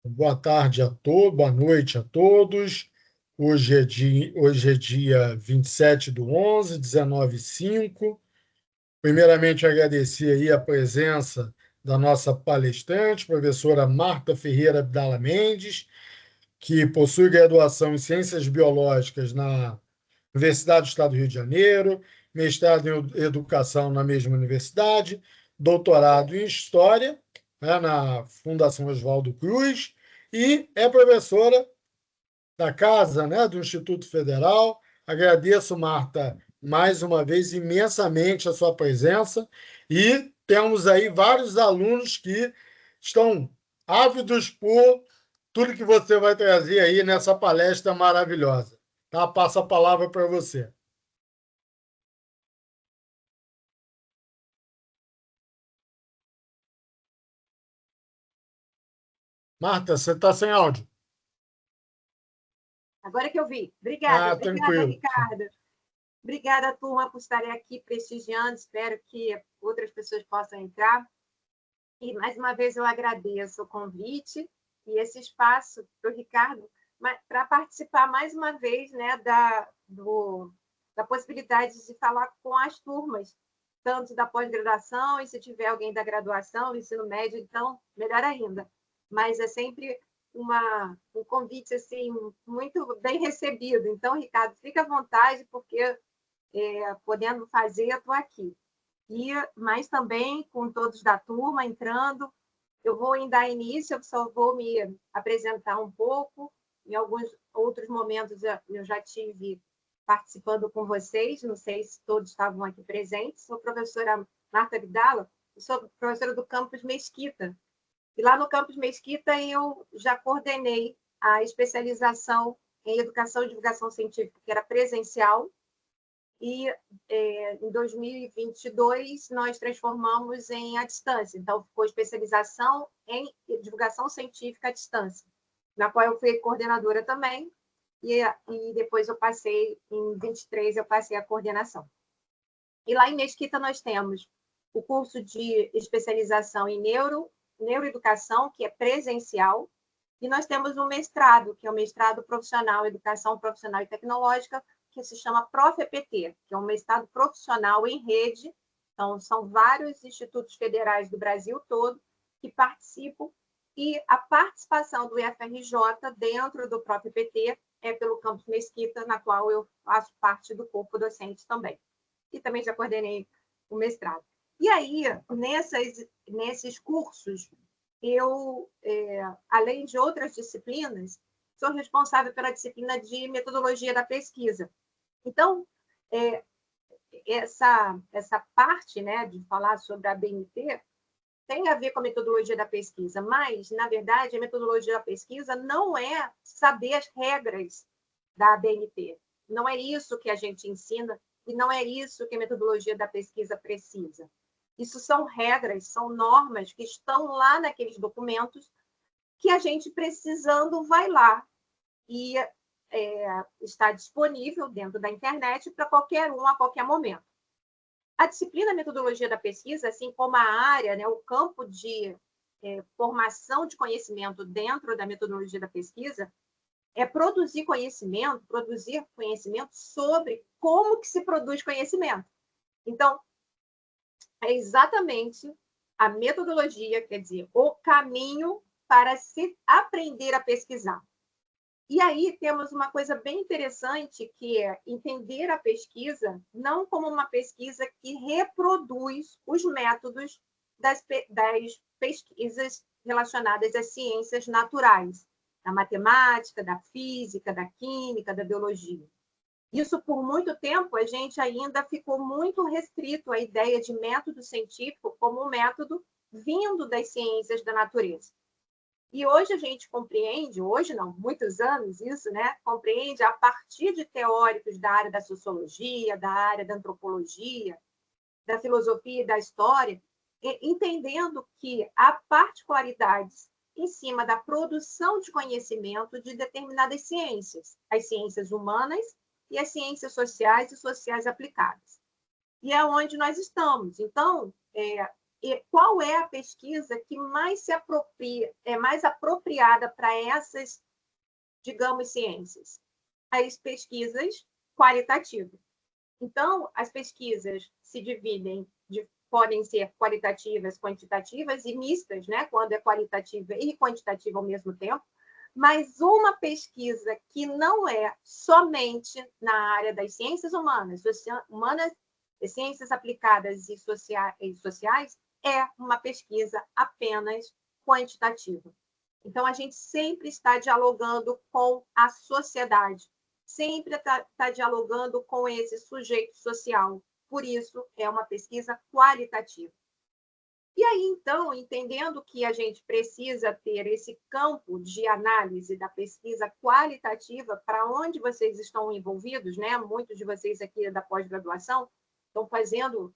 Boa tarde a todos, boa noite a todos. Hoje é dia 27/11, 19h05. Primeiramente, agradecer aí a presença da nossa palestrante, professora Marta Ferreira Abdala Mendes, que possui graduação em Ciências Biológicas na Universidade do Estado do Rio de Janeiro, mestrado em Educação na mesma universidade, doutorado em História, né, na Fundação Oswaldo Cruz, e é professora da casa, né, do Instituto Federal. Agradeço, Marta, mais uma vez imensamente a sua presença e temos aí vários alunos que estão ávidos por tudo que você vai trazer aí nessa palestra maravilhosa. Tá? Passo a palavra para você. Marta, você está sem áudio. Agora que eu vi. Obrigada, Ah, obrigada, tranquilo. Ricardo. Obrigada, turma, por estarem aqui prestigiando. Espero que outras pessoas possam entrar. E, mais uma vez, eu agradeço o convite e esse espaço para o Ricardo para participar mais uma vez, né, da possibilidade de falar com as turmas, tanto da pós-graduação, e se tiver alguém da graduação, ensino médio, então, melhor ainda. Mas é sempre um convite assim, muito bem recebido. Então, Ricardo, fica à vontade, porque podendo fazer, eu estou aqui. Mas também com todos da turma entrando, eu vou em dar início, eu só vou me apresentar um pouco. Em alguns outros momentos eu já tive participando com vocês, não sei se todos estavam aqui presentes. Sou professora Marta Vidala, sou professora do Campus Mesquita. E lá no Campus Mesquita eu já coordenei a especialização em educação e divulgação científica, que era presencial, e em 2022 nós transformamos em à distância. Então, ficou especialização em divulgação científica à distância, na qual eu fui coordenadora também, e depois eu passei, em 23, eu passei a coordenação. E lá em Mesquita nós temos o curso de especialização em neuroeducação, que é presencial, e nós temos um mestrado, que é o mestrado profissional, Educação Profissional e Tecnológica, que se chama ProfEPT, que é um mestrado profissional em rede. Então, são vários institutos federais do Brasil todo que participam, e a participação do IFRJ dentro do ProfEPT é pelo Campus Mesquita, na qual eu faço parte do corpo docente também. E também já coordenei o mestrado. E aí, nesses cursos, eu, além de outras disciplinas, sou responsável pela disciplina de metodologia da pesquisa. Então, essa parte, né, de falar sobre a BNT tem a ver com a metodologia da pesquisa, mas, na verdade, a metodologia da pesquisa não é saber as regras da ABNT. Não é isso que a gente ensina e não é isso que a metodologia da pesquisa precisa. Isso são regras, são normas que estão lá naqueles documentos que a gente, precisando, vai lá e está disponível dentro da internet para qualquer um, a qualquer momento. A disciplina Metodologia da Pesquisa, assim como a área, né, o campo de formação de conhecimento dentro da metodologia da pesquisa, é produzir conhecimento sobre como que se produz conhecimento. Então, é exatamente a metodologia, quer dizer, o caminho para se aprender a pesquisar. E aí temos uma coisa bem interessante, que é entender a pesquisa não como uma pesquisa que reproduz os métodos das pesquisas relacionadas às ciências naturais, da matemática, da física, da química, da biologia. Isso, por muito tempo, a gente ainda ficou muito restrito à ideia de método científico como um método vindo das ciências da natureza. E hoje a gente compreende, hoje não, muitos anos isso, né? Compreende a partir de teóricos da área da sociologia, da área da antropologia, da filosofia e da história, entendendo que há particularidades em cima da produção de conhecimento de determinadas ciências, as ciências humanas e as ciências sociais e sociais aplicadas. E é onde nós estamos. Então, E qual é a pesquisa que mais se apropria, é mais apropriada para essas, digamos, ciências? As pesquisas qualitativas. Então, as pesquisas se dividem, podem ser qualitativas, quantitativas e mistas, né? Quando é qualitativa e quantitativa ao mesmo tempo. Mas uma pesquisa que não é somente na área das ciências humanas, ciências aplicadas e sociais, é uma pesquisa apenas quantitativa. Então, a gente sempre está dialogando com a sociedade, sempre está dialogando com esse sujeito social. Por isso, é uma pesquisa qualitativa. E aí, então, entendendo que a gente precisa ter esse campo de análise da pesquisa qualitativa, para onde vocês estão envolvidos, né? Muitos de vocês aqui da pós-graduação estão fazendo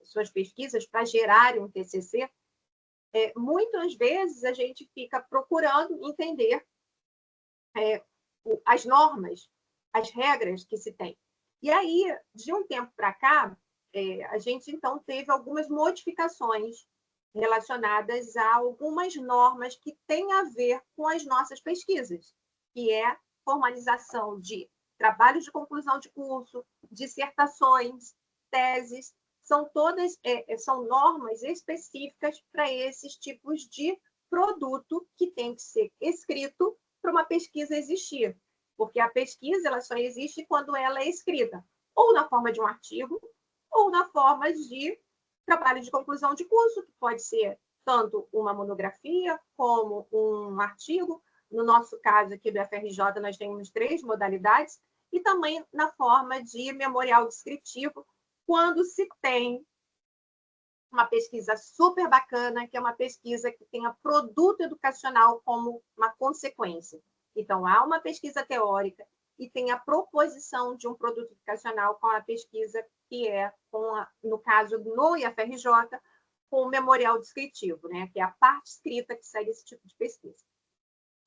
suas pesquisas para gerarem um TCC. Muitas vezes a gente fica procurando entender as normas, as regras que se tem. E aí, de um tempo para cá, a gente, então, teve algumas modificações relacionadas a algumas normas que têm a ver com as nossas pesquisas, que é formalização de trabalhos de conclusão de curso, dissertações, teses, são todas são normas específicas para esses tipos de produto que tem que ser escrito para uma pesquisa existir, porque a pesquisa ela só existe quando ela é escrita, ou na forma de um artigo, ou na forma de trabalho de conclusão de curso, que pode ser tanto uma monografia como um artigo. No nosso caso aqui do FRJ, nós temos 3 modalidades, e também na forma de memorial descritivo, quando se tem uma pesquisa super bacana, que é uma pesquisa que tenha produto educacional como uma consequência. Então, há uma pesquisa teórica e tem a proposição de um produto educacional com a pesquisa que é, no caso, no IFRJ, com o memorial descritivo, né? Que é a parte escrita que segue esse tipo de pesquisa.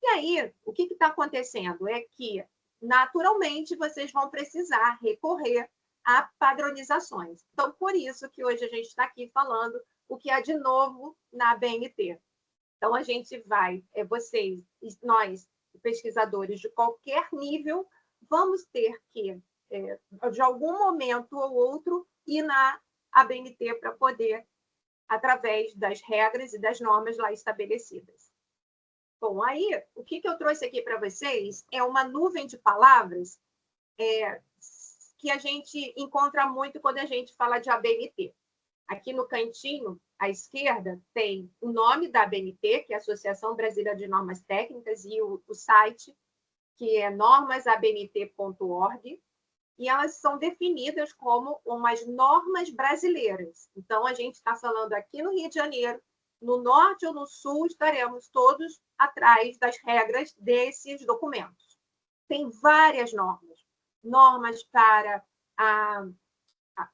E aí, o que está acontecendo? É que, naturalmente, vocês vão precisar recorrer a padronizações. Então, por isso que hoje a gente está aqui falando o que há de novo na ABNT. Então, a gente vai, vocês, nós, pesquisadores de qualquer nível, vamos ter que, de algum momento ou outro, ir na ABNT para poder, através das regras e das normas lá estabelecidas. Bom, aí, o que eu trouxe aqui para vocês é uma nuvem de palavras que a gente encontra muito quando a gente fala de ABNT. Aqui no cantinho, à esquerda, tem o nome da ABNT, que é a Associação Brasileira de Normas Técnicas, e o site, que é normasabnt.org, e elas são definidas como umas normas brasileiras. Então, a gente está falando aqui no Rio de Janeiro, no norte ou no sul, estaremos todos atrás das regras desses documentos. Tem várias normas. Normas para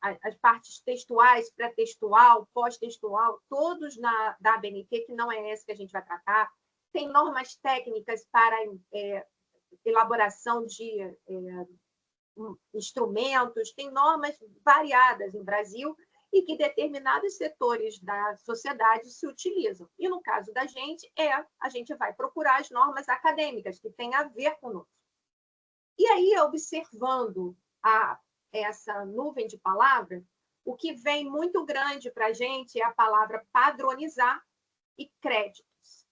as partes textuais, pré-textual, pós-textual, todos da ABNT, que não é essa que a gente vai tratar. Tem normas técnicas para elaboração de instrumentos, tem normas variadas no Brasil e que determinados setores da sociedade se utilizam. E no caso da gente, a gente vai procurar as normas acadêmicas que têm a ver conosco. E aí, observando essa nuvem de palavras, o que vem muito grande para a gente é a palavra padronizar e créditos.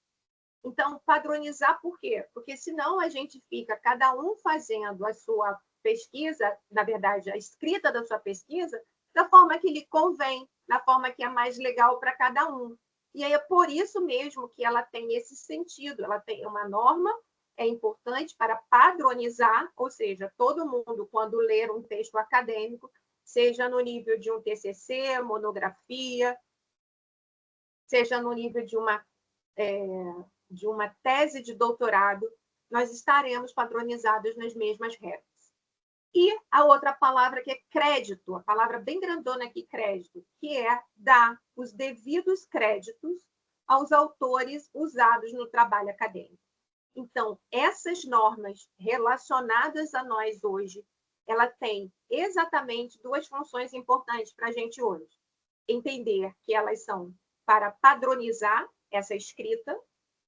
Então, padronizar por quê? Porque senão a gente fica cada um fazendo a sua pesquisa, na verdade, a escrita da sua pesquisa, da forma que lhe convém, da forma que é mais legal para cada um. E aí é por isso mesmo que ela tem esse sentido, ela tem uma norma, é importante para padronizar, ou seja, todo mundo, quando ler um texto acadêmico, seja no nível de um TCC, monografia, seja no nível de uma tese de doutorado, nós estaremos padronizados nas mesmas regras. E a outra palavra que é crédito, a palavra bem grandona aqui, crédito, que é dar os devidos créditos aos autores usados no trabalho acadêmico. Então, essas normas relacionadas a nós hoje, ela tem exatamente 2 funções importantes para a gente hoje. entender que elas são para padronizar essa escrita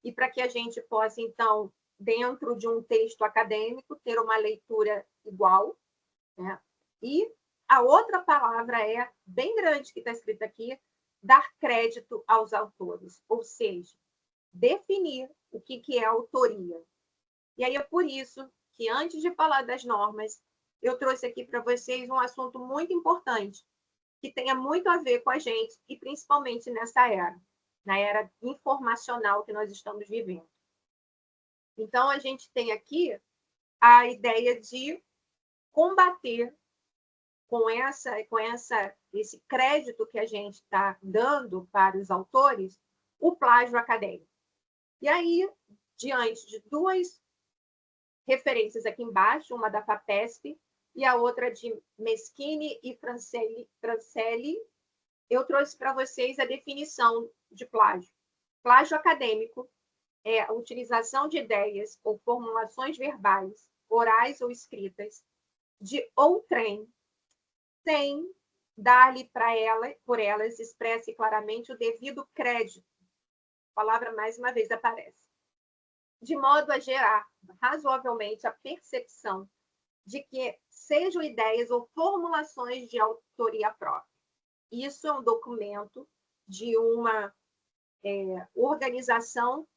e para que a gente possa, então, dentro de um texto acadêmico, ter uma leitura igual, né? E a outra palavra é bem grande que está escrita aqui, dar crédito aos autores, ou seja, definir o que é autoria. E aí é por isso que, antes de falar das normas, eu trouxe aqui para vocês um assunto muito importante, que tenha muito a ver com a gente, e principalmente nessa era, na era informacional que nós estamos vivendo. Então, a gente tem aqui a ideia de combater com esse crédito que a gente está dando para os autores, o plágio acadêmico. E aí, diante de duas referências aqui embaixo, uma da FAPESP e a outra de Meschini e Francelli, eu trouxe para vocês a definição de plágio. Plágio acadêmico é a utilização de ideias ou formulações verbais, orais ou escritas, de outrem, sem dar-lhe por elas, expresse claramente o devido crédito. A palavra, mais uma vez, aparece. De modo a gerar razoavelmente a percepção de que sejam ideias ou formulações de autoria própria. Isso é um documento de uma organização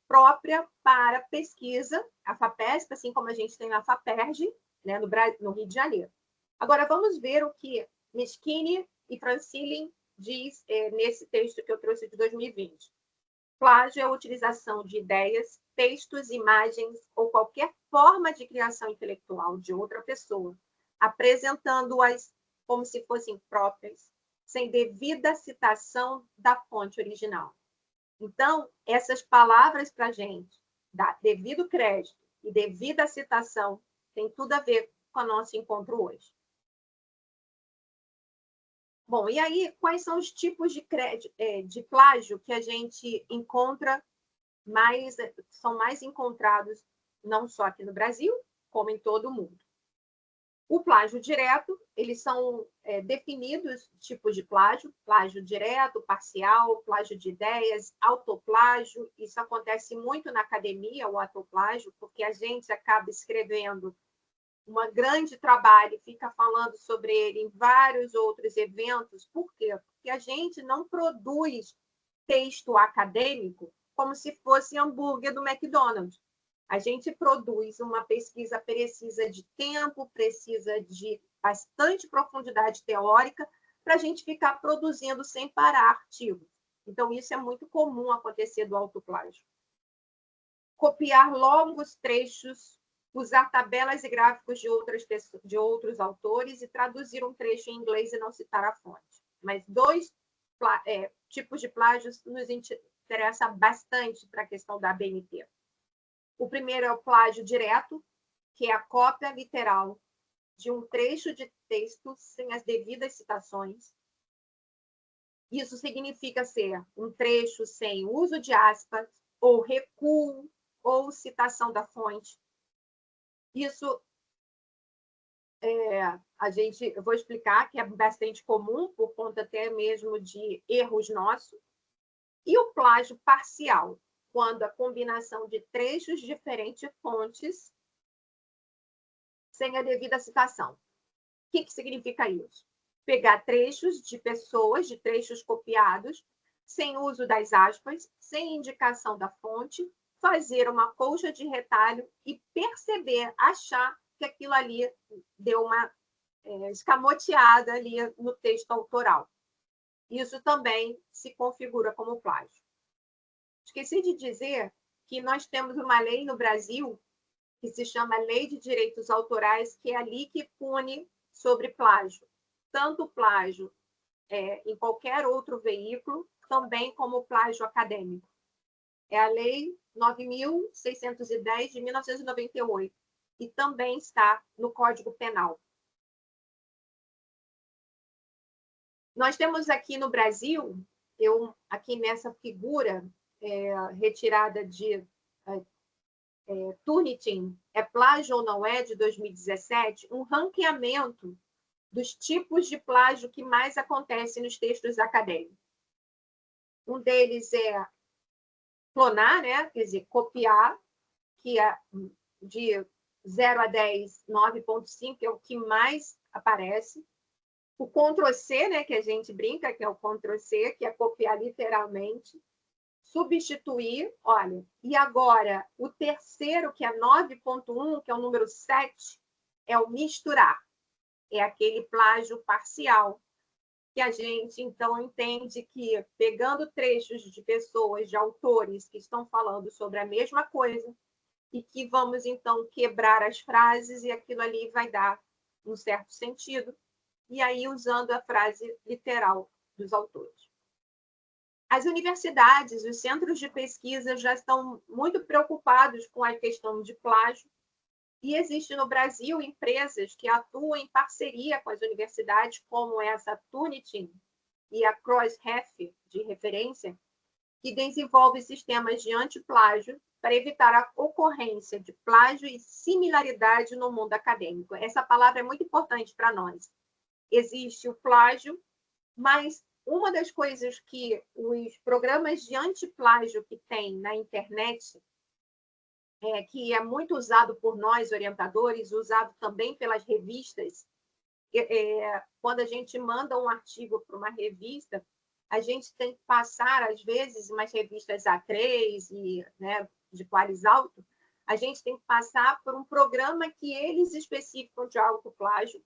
própria para pesquisa, a FAPESP, assim como a gente tem na FAPERJ, né, no Rio de Janeiro. Agora, vamos ver o que Meschini e Francelli diz nesse texto que eu trouxe de 2020. Plágio é a utilização de ideias, textos, imagens ou qualquer forma de criação intelectual de outra pessoa, apresentando-as como se fossem próprias, sem devida citação da fonte original. Então, essas palavras para a gente, devido crédito e devida citação, tem tudo a ver com o nosso encontro hoje. Bom, e aí, quais são os tipos de plágio que a gente encontra são mais encontrados não só aqui no Brasil, como em todo o mundo? O plágio direto, eles são definidos tipos de plágio direto, parcial, plágio de ideias, autoplágio. Isso acontece muito na academia, o autoplágio, porque a gente acaba escrevendo um grande trabalho, fica falando sobre ele em vários outros eventos. Por quê? Porque a gente não produz texto acadêmico como se fosse hambúrguer do McDonald's. A gente produz uma pesquisa, precisa de tempo, precisa de bastante profundidade teórica para a gente ficar produzindo sem parar artigos. Então, isso é muito comum acontecer do autoplágio. Copiar longos trechos, usar tabelas e gráficos de outros autores e traduzir um trecho em inglês e não citar a fonte. Mas dois tipos de plágios nos interessam bastante para a questão da ABNT. O primeiro é o plágio direto, que é a cópia literal de um trecho de texto sem as devidas citações. Isso significa ser um trecho sem uso de aspas, ou recuo, ou citação da fonte. Isso eu vou explicar que é bastante comum, por conta até mesmo de erros nossos. E o plágio parcial, quando a combinação de trechos de diferentes fontes sem a devida citação. O que significa isso? Pegar trechos de pessoas, de trechos copiados, sem uso das aspas, sem indicação da fonte, fazer uma colcha de retalho e perceber, achar que aquilo ali deu uma escamoteada ali no texto autoral. Isso também se configura como plágio. Esqueci de dizer que nós temos uma lei no Brasil que se chama Lei de Direitos Autorais, que é ali que pune sobre plágio. Tanto plágio em qualquer outro veículo, também como plágio acadêmico. É a Lei 9.610 de 1998 e também está no Código Penal. Nós temos aqui no Brasil, aqui nessa figura retirada de Turnitin, é plágio ou não é, de 2017, um ranqueamento dos tipos de plágio que mais acontecem nos textos acadêmicos. Um deles é clonar, né? Quer dizer, copiar, que é de 0 a 10, 9,5, é o que mais aparece. O Ctrl+C, né, que a gente brinca, que é o Ctrl+C, que é copiar literalmente. Substituir, olha. E agora, o terceiro, que é 9,1, que é o número 7, é o misturar. É aquele plágio parcial, que a gente, então, entende que, pegando trechos de pessoas, de autores que estão falando sobre a mesma coisa, e que vamos, então, quebrar as frases, e aquilo ali vai dar um certo sentido, e aí usando a frase literal dos autores. As universidades, os centros de pesquisa já estão muito preocupados com a questão de plágio, e existe no Brasil empresas que atuam em parceria com as universidades, como essa Tunitin e a Crossref, de referência, que desenvolve sistemas de antiplágio para evitar a ocorrência de plágio e similaridade no mundo acadêmico. Essa palavra é muito importante para nós. Existe o plágio, mas uma das coisas que os programas de antiplágio que tem na internet, que é muito usado por nós, orientadores, usado também pelas revistas, quando a gente manda um artigo para uma revista, a gente tem que passar, às vezes, umas revistas A3 e, né, de pares alto, a gente tem que passar por um programa que eles especificam de autoplágio,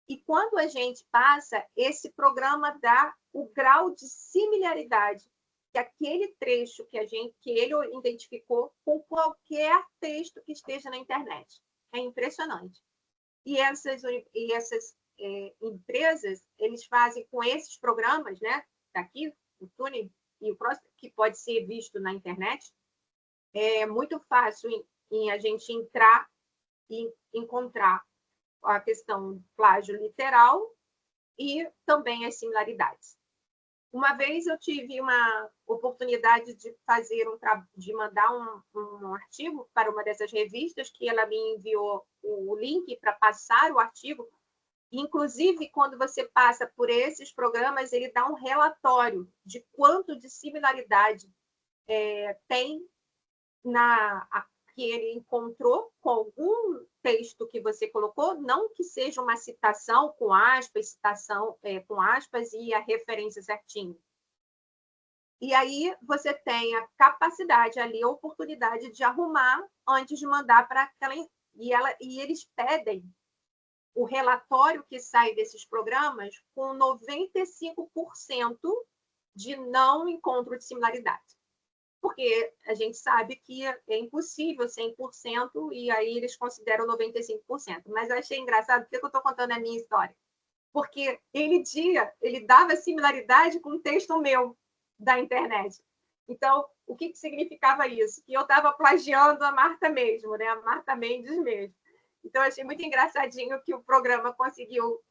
e quando a gente passa, esse programa dá o grau de similaridade que aquele trecho que ele identificou com qualquer texto que esteja na internet. É impressionante. E essas empresas, eles fazem com esses programas, né? Aqui, o Tune e o próximo, que pode ser visto na internet, é muito fácil em a gente entrar e encontrar a questão do plágio literal e também as similaridades. Uma vez eu tive uma oportunidade de de mandar um artigo para uma dessas revistas, que ela me enviou o link para passar o artigo. Inclusive, quando você passa por esses programas, ele dá um relatório de quanto de similaridade tem que ele encontrou com algum texto que você colocou, não que seja uma citação com aspas, citação com aspas e a referência certinho. E aí você tem a capacidade ali, a oportunidade de arrumar antes de mandar para aquela... E eles pedem o relatório que sai desses programas com 95% de não encontro de similaridade. Porque a gente sabe que é impossível 100%, e aí eles consideram 95%. Mas eu achei engraçado, porque eu estou contando a minha história. Porque ele dava similaridade com um texto meu da internet. Então, o que significava isso? Que eu estava plagiando a Marta mesmo, né? A Marta Mendes mesmo. Então, eu achei muito engraçadinho que o programa conseguiu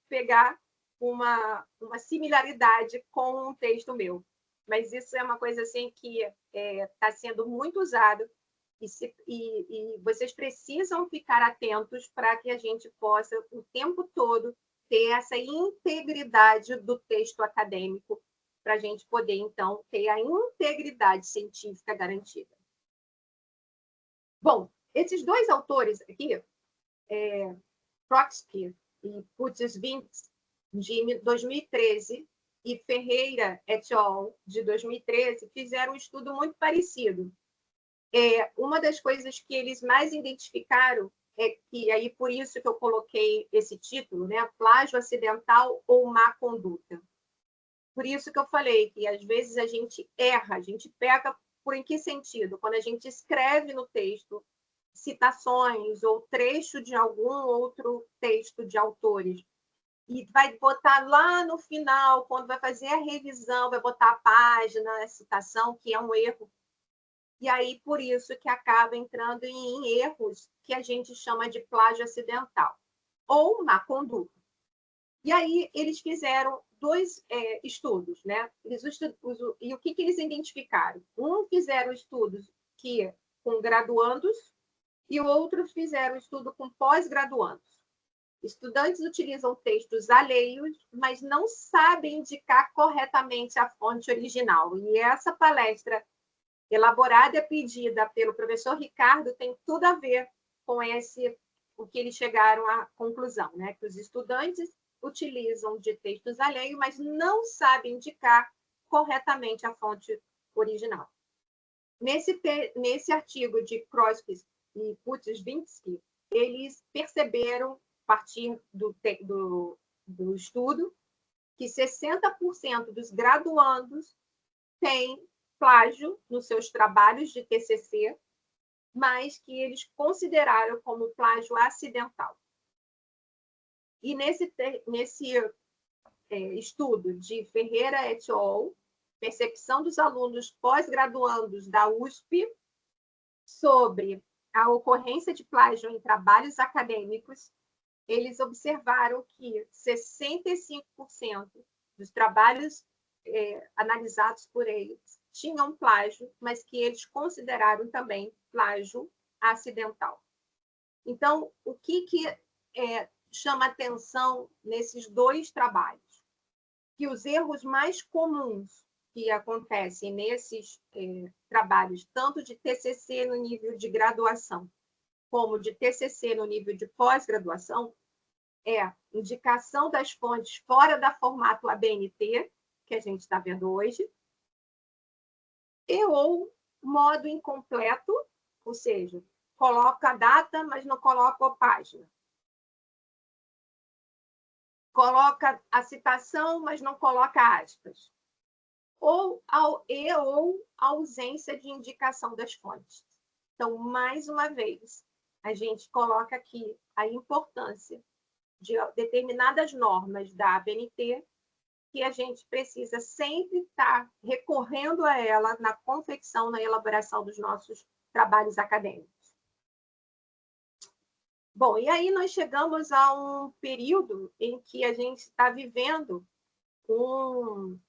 pegar uma similaridade com um texto meu. Mas isso é uma coisa assim que está sendo muito usado e vocês precisam ficar atentos para que a gente possa, o tempo todo, ter essa integridade do texto acadêmico, para a gente poder, então, ter a integridade científica garantida. Bom, esses dois autores aqui, Trotsky e Putzwintz, de 2013, e Ferreira et al., de 2013, fizeram um estudo muito parecido. Uma das coisas que eles mais identificaram é que, aí por isso que eu coloquei esse título, né? Plágio acidental ou má conduta. Por isso que eu falei que, às vezes, a gente erra, a gente peca em que sentido? Quando a gente escreve no texto citações ou trecho de algum outro texto de autores, e vai botar lá no final, quando vai fazer a revisão, vai botar a página, a citação, que é um erro. E aí, por isso que acaba entrando em erros que a gente chama de plágio acidental, ou má conduta. E aí, eles fizeram dois estudos, né? E o que eles identificaram? Fizeram estudos com graduandos e outros fizeram estudo com pós-graduandos. Estudantes utilizam textos alheios, mas não sabem indicar corretamente a fonte original. E essa palestra elaborada e pedida pelo professor Ricardo tem tudo a ver com o que eles chegaram à conclusão, né? Que os estudantes utilizam de textos alheios, mas não sabem indicar corretamente a fonte original. Nesse artigo de Krosky e Putschwinski, eles perceberam, a partir do estudo, que 60% dos graduandos têm plágio nos seus trabalhos de TCC, mas que eles consideraram como plágio acidental. E nesse estudo de Ferreira et al., percepção dos alunos pós-graduandos da USP sobre a ocorrência de plágio em trabalhos acadêmicos, eles observaram que 65% dos trabalhos analisados por eles tinham plágio, mas que eles consideraram também plágio acidental. Então, o que chama atenção nesses dois trabalhos? Que os erros mais comuns que acontecem nesses trabalhos, tanto de TCC no nível de graduação, como de TCC no nível de pós-graduação, é indicação das fontes fora da formato ABNT, que a gente está vendo hoje, ou modo incompleto, ou seja, coloca a data, mas não coloca a página. Coloca a citação, mas não coloca aspas. Ou ausência de indicação das fontes. Então, mais uma vez, a gente coloca aqui a importância de determinadas normas da ABNT, que a gente precisa sempre estar recorrendo a ela na confecção, na elaboração dos nossos trabalhos acadêmicos. Bom, e aí nós chegamos a um período em que a gente está vivendo um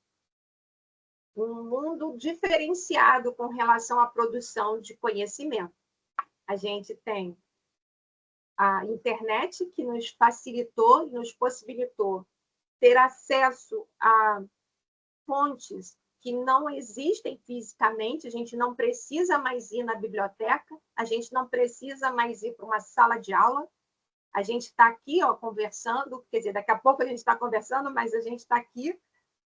mundo diferenciado com relação à produção de conhecimento. A gente tem a internet, que nos facilitou e nos possibilitou ter acesso a fontes que não existem fisicamente, a gente não precisa mais ir na biblioteca, a gente não precisa mais ir para uma sala de aula, a gente está aqui conversando, quer dizer, daqui a pouco a gente está conversando, mas a gente está aqui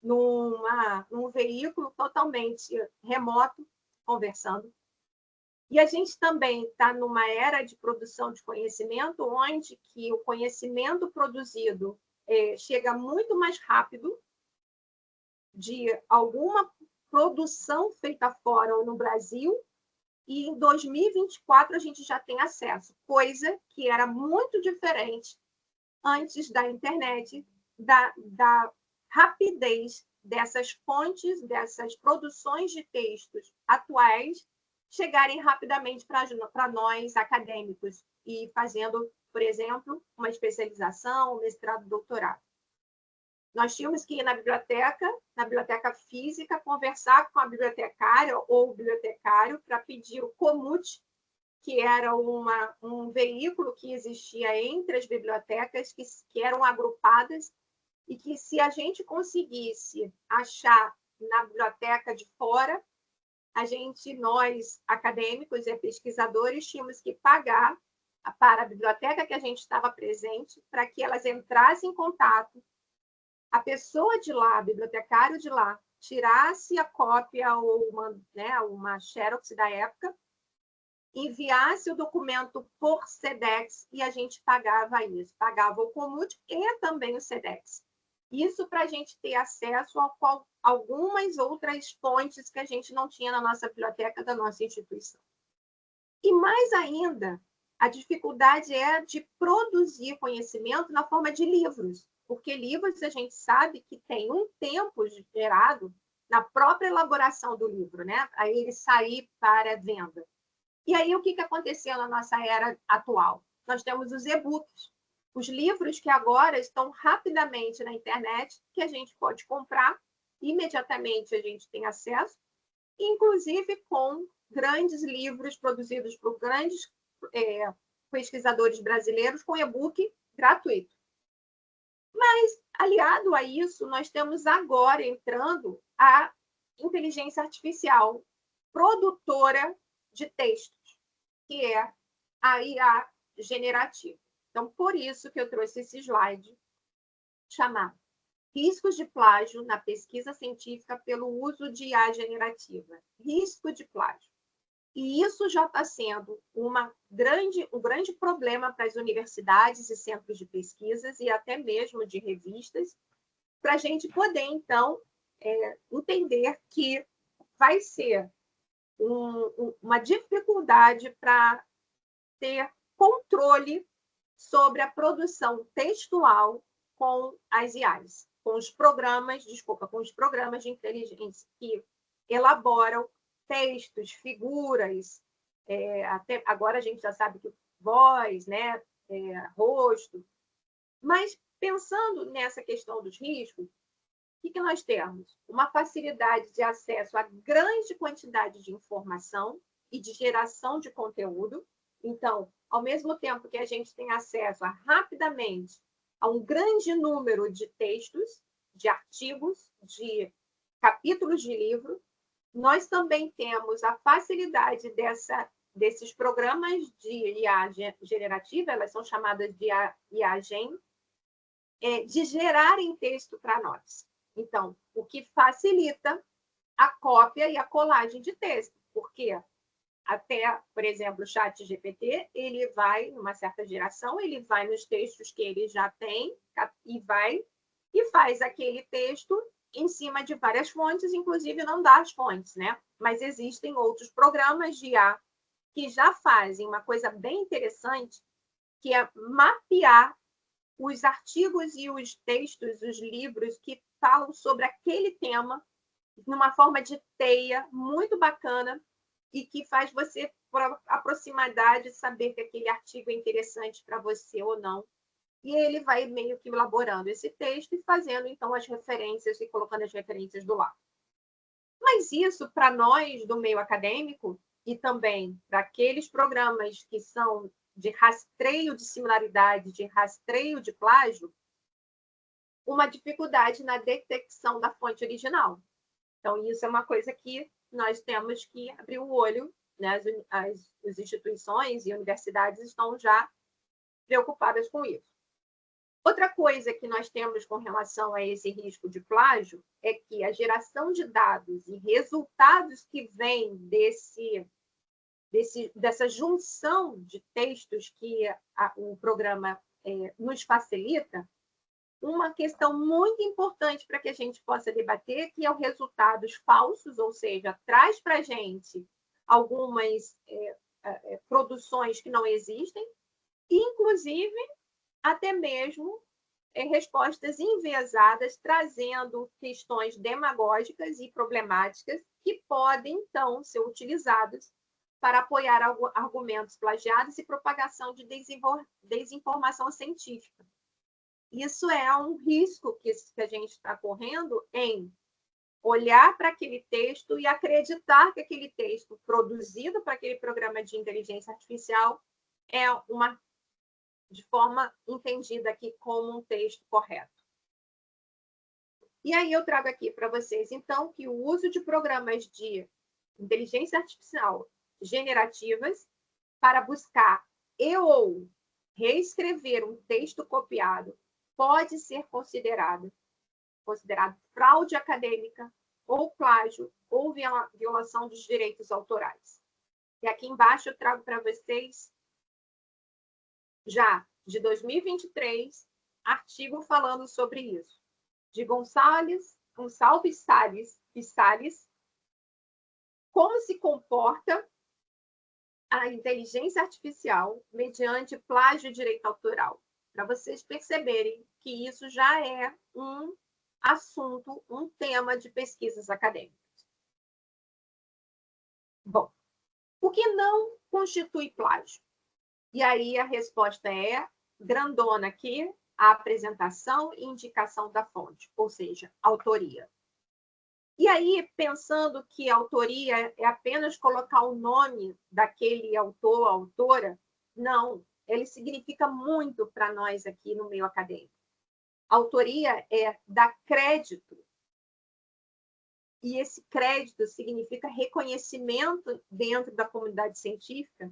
num veículo totalmente remoto, conversando. E a gente também está numa era de produção de conhecimento, onde que o conhecimento produzido chega muito mais rápido de alguma produção feita fora ou no Brasil, e em 2024 a gente já tem acesso, coisa que era muito diferente antes da internet, da rapidez dessas fontes, dessas produções de textos atuais chegarem rapidamente para nós acadêmicos e fazendo, por exemplo, uma especialização, um mestrado, doutorado. Nós tínhamos que ir na biblioteca física, conversar com a bibliotecária ou o bibliotecário para pedir o COMUT, que era um veículo que existia entre as bibliotecas, que eram agrupadas, e que, se a gente conseguisse achar na biblioteca de fora, nós, acadêmicos e pesquisadores, tínhamos que pagar para a biblioteca que a gente estava presente, para que elas entrassem em contato, a pessoa de lá, bibliotecário de lá, tirasse a cópia ou uma xerox da época, enviasse o documento por SEDEX e a gente pagava isso. Pagava o COMUT e também o SEDEX. Isso para a gente ter acesso a algumas outras fontes que a gente não tinha na nossa biblioteca da nossa instituição. E mais ainda, a dificuldade é de produzir conhecimento na forma de livros, porque livros a gente sabe que tem um tempo gerado na própria elaboração do livro, né? Aí ele sair para venda. E aí o que aconteceu na nossa era atual? Nós temos os e-books, os livros que agora estão rapidamente na internet, que a gente pode comprar, imediatamente a gente tem acesso, inclusive com grandes livros produzidos por grandes pesquisadores brasileiros, com e-book gratuito. Mas, aliado a isso, nós temos agora entrando a inteligência artificial produtora de textos, que é a IA generativa. Então, por isso que eu trouxe esse slide chamado Riscos de plágio na pesquisa científica pelo uso de IA generativa. Risco de plágio. E isso já está sendo um grande problema para as universidades e centros de pesquisas e até mesmo de revistas, para a gente poder, então, entender que vai ser uma dificuldade para ter controle sobre a produção textual com as IAs, com os programas de inteligência que elaboram textos, figuras, até agora a gente já sabe que voz, né, rosto. Mas pensando nessa questão dos riscos, o que nós temos? Uma facilidade de acesso a grande quantidade de informação e de geração de conteúdo. Então, ao mesmo tempo que a gente tem acesso rapidamente a um grande número de textos, de artigos, de capítulos de livro, nós também temos a facilidade desses programas de IA generativa, elas são chamadas de IA Gen, de gerarem texto para nós. Então, o que facilita a cópia e a colagem de texto, porque até, por exemplo, o ChatGPT, ele vai, numa certa geração, ele vai nos textos que ele já tem e faz aquele texto em cima de várias fontes, inclusive não dá as fontes, né? Mas existem outros programas de IA que já fazem uma coisa bem interessante, que é mapear os artigos e os textos, os livros que falam sobre aquele tema, numa forma de teia muito bacana, e que faz você, por aproximidade, saber que aquele artigo é interessante para você ou não. E ele vai meio que elaborando esse texto e fazendo, então, as referências e colocando as referências do lado. Mas isso, para nós do meio acadêmico, e também para aqueles programas que são de rastreio de similaridade, de rastreio de plágio, uma dificuldade na detecção da fonte original. Então, isso é uma coisa que nós temos que abrir o olho, né? As instituições e universidades estão já preocupadas com isso. Outra coisa que nós temos com relação a esse risco de plágio é que a geração de dados e resultados que vêm dessa junção de textos que o programa nos facilita, uma questão muito importante para que a gente possa debater, que é o resultados falsos, ou seja, traz para a gente algumas produções que não existem, inclusive até mesmo respostas enviesadas, trazendo questões demagógicas e problemáticas que podem, então, ser utilizadas para apoiar argumentos plagiados e propagação de desinformação científica. Isso é um risco que a gente está correndo em olhar para aquele texto e acreditar que aquele texto produzido para aquele programa de inteligência artificial é de forma entendida aqui como um texto correto. E aí eu trago aqui para vocês, então, que o uso de programas de inteligência artificial generativas para buscar ou reescrever um texto copiado pode ser considerado fraude acadêmica, ou plágio, ou violação dos direitos autorais. E aqui embaixo eu trago para vocês, já de 2023, artigo falando sobre isso, de Gonçalves Salles e Salles, como se comporta a inteligência artificial mediante plágio e direito autoral, para vocês perceberem que isso já é um assunto, um tema de pesquisas acadêmicas. Bom, o que não constitui plágio? E aí a resposta é grandona aqui, a apresentação e indicação da fonte, ou seja, autoria. E aí, pensando que a autoria é apenas colocar o nome daquele autor, autora, não. ele significa muito para nós aqui no meio acadêmico. Autoria é dar crédito. E esse crédito significa reconhecimento dentro da comunidade científica,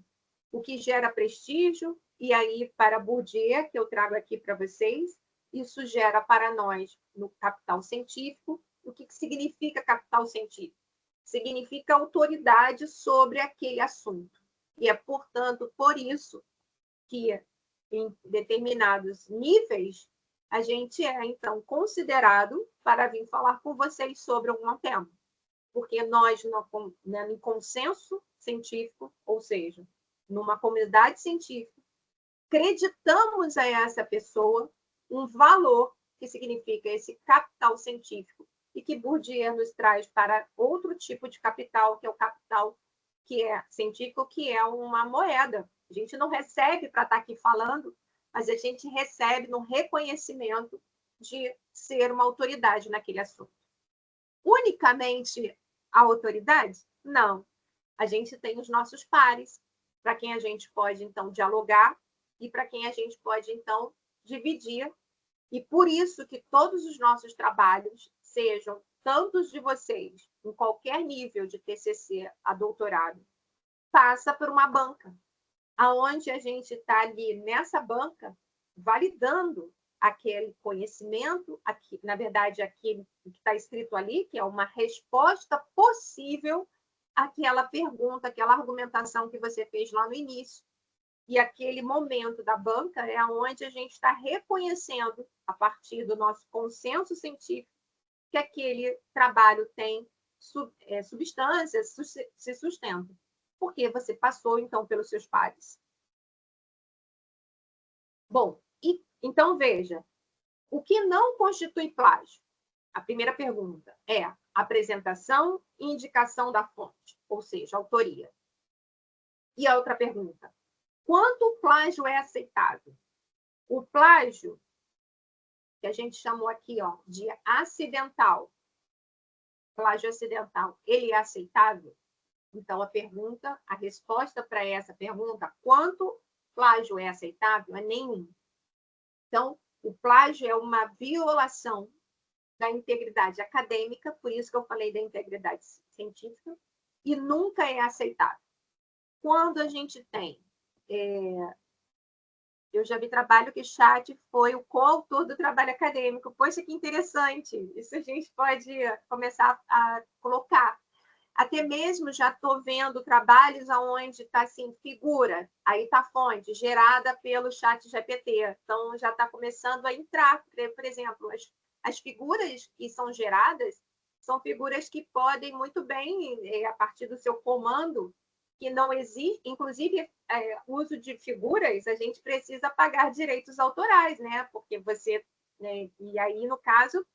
o que gera prestígio, e aí para Bourdieu, que eu trago aqui para vocês, isso gera para nós, no capital científico, o que significa capital científico? Significa autoridade sobre aquele assunto. E é, portanto, por isso que em determinados níveis a gente é, então, considerado para vir falar com vocês sobre algum tema. Porque nós, no consenso científico, ou seja, numa comunidade científica, acreditamos a essa pessoa um valor que significa esse capital científico e que Bourdieu nos traz para outro tipo de capital, que é o capital que é científico, que é uma moeda. A gente não recebe para estar aqui falando, mas a gente recebe no reconhecimento de ser uma autoridade naquele assunto. Unicamente a autoridade? Não. A gente tem os nossos pares, para quem a gente pode, então, dialogar e para quem a gente pode, então, dividir. E por isso que todos os nossos trabalhos, sejam tantos de vocês, em qualquer nível de TCC a doutorado, passa por uma banca, aonde a gente está ali nessa banca validando aquele conhecimento, aqui, na verdade, aquilo que está escrito ali, que é uma resposta possível àquela pergunta, àquela argumentação que você fez lá no início. E aquele momento da banca é onde a gente está reconhecendo, a partir do nosso consenso científico, que aquele trabalho tem substâncias, se sustenta. Porque você passou, então, pelos seus pares. Bom, então, veja, o que não constitui plágio? A primeira pergunta é apresentação e indicação da fonte, ou seja, autoria. E a outra pergunta, quanto o plágio é aceitável? O plágio, que a gente chamou aqui de acidental, plágio acidental, ele é aceitável? Então, a resposta para essa pergunta, quanto plágio é aceitável? É nenhum. Então, o plágio é uma violação da integridade acadêmica, por isso que eu falei da integridade científica, e nunca é aceitável. Quando a gente tem... eu já vi trabalho que Chat foi o coautor do trabalho acadêmico. Poxa, que interessante! Isso a gente pode começar a colocar. Até mesmo já estou vendo trabalhos onde está assim, figura, aí está a fonte, gerada pelo ChatGPT. Então, já está começando a entrar, por exemplo, as figuras que são geradas são figuras que podem muito bem, a partir do seu comando, que não existe, inclusive, uso de figuras, a gente precisa pagar direitos autorais, né? Porque você, né? E aí, no caso,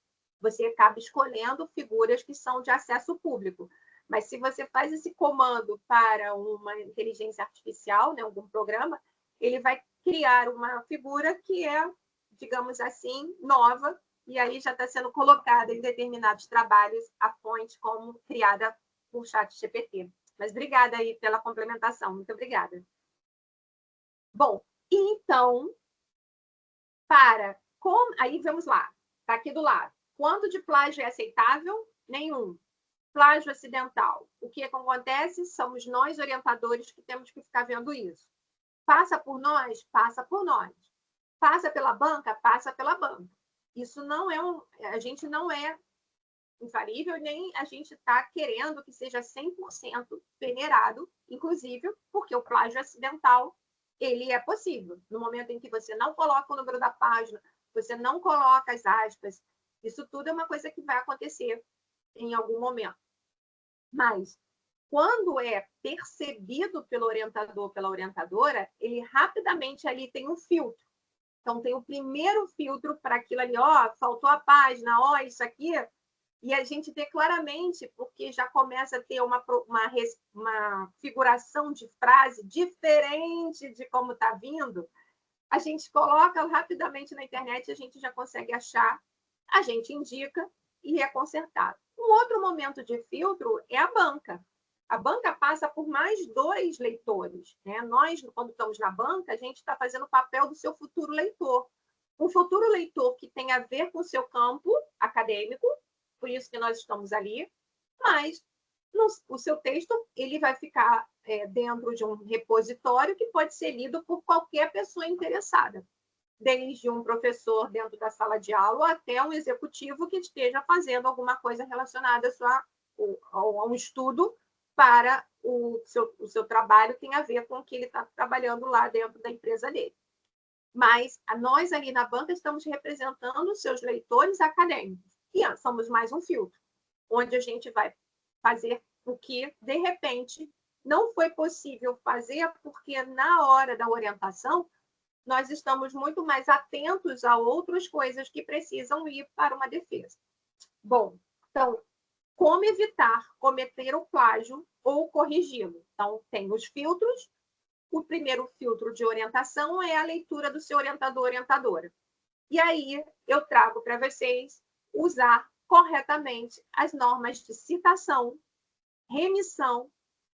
você acaba escolhendo figuras que são de acesso público. Mas se você faz esse comando para uma inteligência artificial, né, algum programa, ele vai criar uma figura que é, digamos assim, nova, e aí já está sendo colocada em determinados trabalhos a fonte como criada por ChatGPT. Mas obrigada aí pela complementação, muito obrigada. Bom, então, aí vamos lá, está aqui do lado. Quanto de plágio é aceitável? Nenhum. Plágio acidental. O que acontece? Somos nós, orientadores, que temos que ficar vendo isso. Passa por nós? Passa por nós. Passa pela banca? Passa pela banca. Isso não é a gente não é infalível, nem a gente está querendo que seja 100% peneirado, inclusive porque o plágio acidental ele é possível. No momento em que você não coloca o número da página, você não coloca as aspas, isso tudo é uma coisa que vai acontecer em algum momento. Mas, quando é percebido pelo orientador, pela orientadora, ele rapidamente ali tem um filtro. Então, tem o primeiro filtro para aquilo ali, faltou a página, isso aqui, e a gente vê claramente, porque já começa a ter uma figuração de frase diferente de como está vindo, a gente coloca rapidamente na internet, a gente já consegue achar, a gente indica e é consertado. Um outro momento de filtro é a banca. A banca passa por mais 2 leitores, né? Nós, quando estamos na banca, a gente está fazendo o papel do seu futuro leitor. Um futuro leitor que tem a ver com o seu campo acadêmico, por isso que nós estamos ali, mas o seu texto ele vai ficar dentro de um repositório que pode ser lido por qualquer pessoa interessada, desde um professor dentro da sala de aula até um executivo que esteja fazendo alguma coisa relacionada a um estudo para o seu trabalho, tem a ver com o que ele está trabalhando lá dentro da empresa dele. Mas nós ali na banca estamos representando os seus leitores acadêmicos, e somos mais um filtro, onde a gente vai fazer o que, de repente, não foi possível fazer, porque na hora da orientação, nós estamos muito mais atentos a outras coisas que precisam ir para uma defesa. Bom, então, como evitar cometer o plágio ou corrigi-lo? Então, tem os filtros. O primeiro filtro de orientação é a leitura do seu orientador, orientadora. E aí, eu trago para vocês usar corretamente as normas de citação, remissão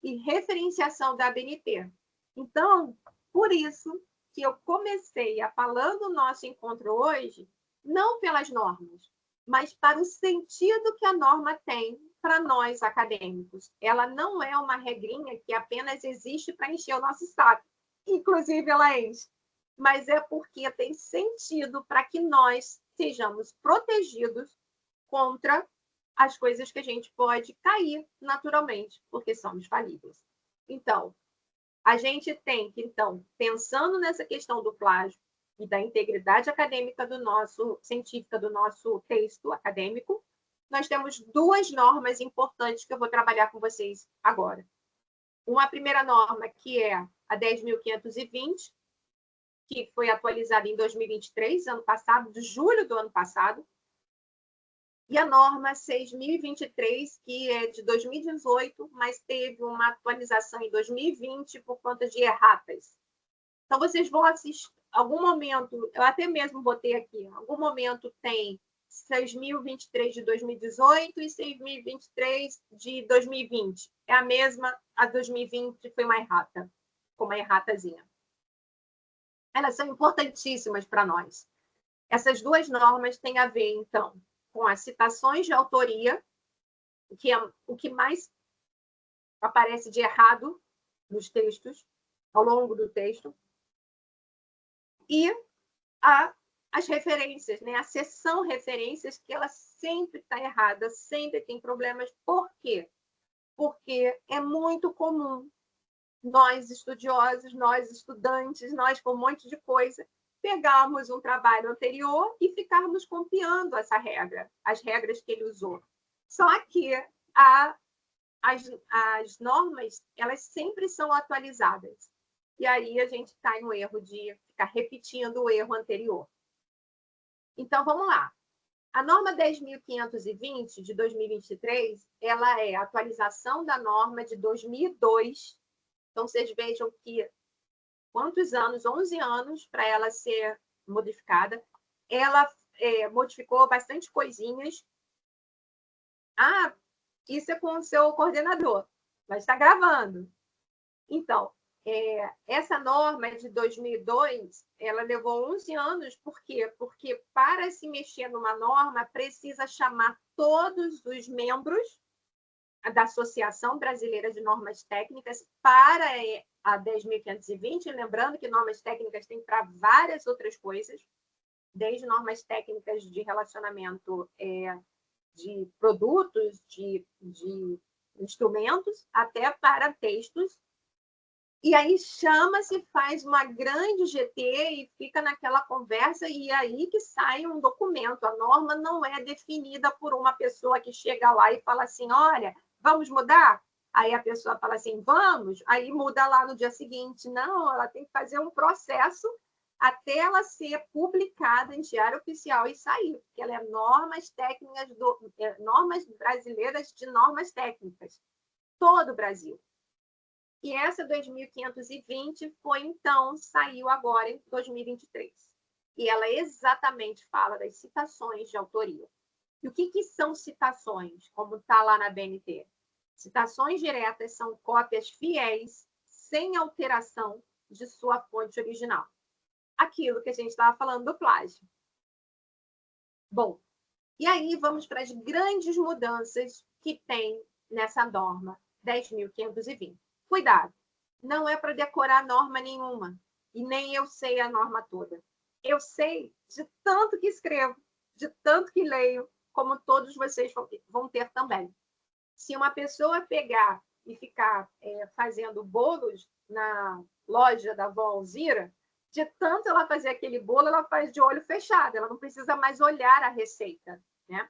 e referenciação da ABNT. Então, por isso que eu comecei a falar do nosso encontro hoje, não pelas normas, mas para o sentido que a norma tem para nós acadêmicos. Ela não é uma regrinha que apenas existe para encher o nosso saco. Inclusive, ela enche. Mas é porque tem sentido para que nós sejamos protegidos contra as coisas que a gente pode cair naturalmente, porque somos falíveis. Então, a gente tem que, pensando nessa questão do plágio e da integridade acadêmica científica do nosso texto acadêmico, nós temos 2 normas importantes que eu vou trabalhar com vocês agora. Uma primeira norma, que é a 10.520, que foi atualizada em 2023, ano passado, de julho do ano passado, e a norma 6.023, que é de 2018, mas teve uma atualização em 2020 por conta de erratas. Então, vocês vão assistir, algum momento, eu até mesmo botei aqui, em algum momento tem 6.023 de 2018 e 6.023 de 2020. É a mesma, a 2020 foi uma errata, com uma erratazinha. Elas são importantíssimas para nós. Essas 2 normas têm a ver, então, com as citações de autoria, que é o que mais aparece de errado nos textos, ao longo do texto, e as referências, né? A seção referências, que ela sempre está errada, sempre tem problemas. Por quê? Porque é muito comum nós estudiosos, nós estudantes, nós com um monte de coisa, pegarmos um trabalho anterior e ficarmos copiando essa regra, as regras que ele usou. Só que as normas, elas sempre são atualizadas. E aí a gente cai no erro de ficar repetindo o erro anterior. Então, vamos lá. A norma 10.520, de 2023, ela é a atualização da norma de 2002. Então, vocês vejam que quantos anos? 11 anos para ela ser modificada. Ela modificou bastante coisinhas. Ah, isso é com o seu coordenador, mas está gravando. Então, essa norma de 2002, ela levou 11 anos. Por quê? Porque para se mexer numa norma, precisa chamar todos os membros da Associação Brasileira de Normas Técnicas para a 10.520, lembrando que normas técnicas tem para várias outras coisas, desde normas técnicas de relacionamento de produtos, de instrumentos, até para textos. E aí chama-se, faz uma grande GT e fica naquela conversa, e aí que sai um documento. A norma não é definida por uma pessoa que chega lá e fala assim, olha, vamos mudar? Aí a pessoa fala assim, vamos, aí muda lá no dia seguinte. Não, ela tem que fazer um processo até ela ser publicada em Diário Oficial e sair, porque ela é normas técnicas, normas brasileiras de normas técnicas, todo o Brasil. E essa 2.520 foi, então, saiu agora em 2023. E ela exatamente fala das citações de autoria. E o que são citações, como está lá na BNT? Citações diretas são cópias fiéis, sem alteração de sua fonte original. Aquilo que a gente estava falando do plágio. Bom, e aí vamos para as grandes mudanças que tem nessa norma 10.520. Cuidado, não é para decorar norma nenhuma, e nem eu sei a norma toda. Eu sei de tanto que escrevo, de tanto que leio, como todos vocês vão ter também. Se uma pessoa pegar e ficar fazendo bolos na loja da vó Alzira, de tanto ela fazer aquele bolo, ela faz de olho fechado, ela não precisa mais olhar a receita, né?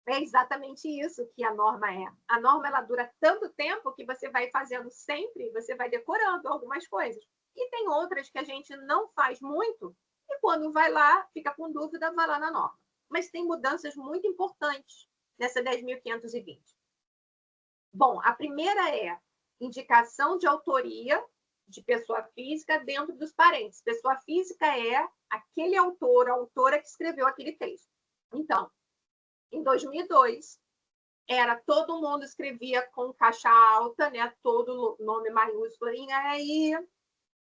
É exatamente isso que a norma é. A norma ela dura tanto tempo que você vai fazendo sempre, você vai decorando algumas coisas. E tem outras que a gente não faz muito, e quando vai lá, fica com dúvida, vai lá na norma. Mas tem mudanças muito importantes nessa 10.520. Bom, a primeira é indicação de autoria de pessoa física dentro dos parênteses. Pessoa física é aquele autor, a autora que escreveu aquele texto. Então, em 2002, todo mundo escrevia com caixa alta, né? Todo nome maiúsculo, e aí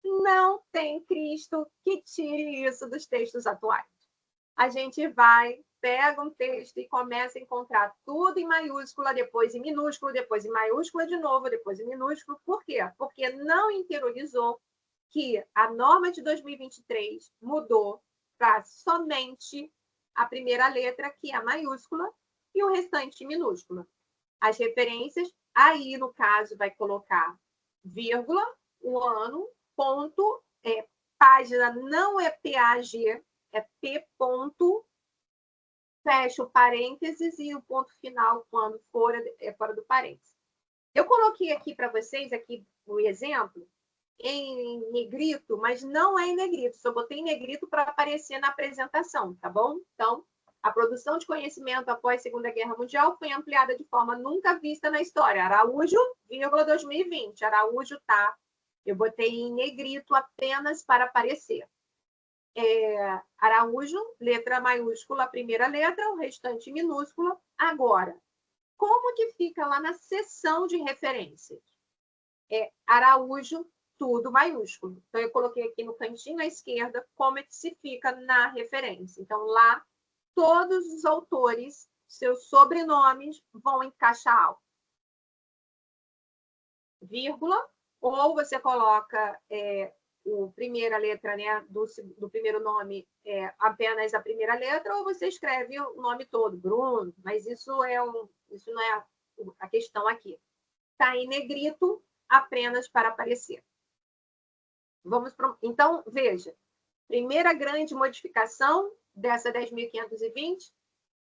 não tem Cristo que tire isso dos textos atuais. A gente vai, pega um texto e começa a encontrar tudo em maiúscula, depois em minúsculo, depois em maiúscula de novo, depois em minúsculo. Por quê? Porque não interiorizou que a norma de 2023 mudou para somente a primeira letra, que é maiúscula, e o restante minúscula. As referências, aí, no caso, vai colocar vírgula, o ano, ponto, página não é PAG, é P ponto, fecha o parênteses e o ponto final, quando for, é fora do parênteses. Eu coloquei aqui para vocês, aqui o exemplo, em negrito, mas não é em negrito, só botei em negrito para aparecer na apresentação, tá bom? Então, a produção de conhecimento após a Segunda Guerra Mundial foi ampliada de forma nunca vista na história. Araújo, 2020. Araújo tá. Eu botei em negrito apenas para aparecer. Araújo, letra maiúscula, a primeira letra, o restante minúscula. Agora, como que fica lá na seção de referências? Araújo, tudo maiúsculo. Então, eu coloquei aqui no cantinho à esquerda como é que se fica na referência. Então, lá, todos os autores, seus sobrenomes vão em caixa alta. Vírgula, ou você coloca a primeira letra, né, do primeiro nome, apenas a primeira letra, ou você escreve o nome todo, Bruno, mas isso não é a questão aqui. Está em negrito, apenas para aparecer. Então, veja, primeira grande modificação dessa 10.520,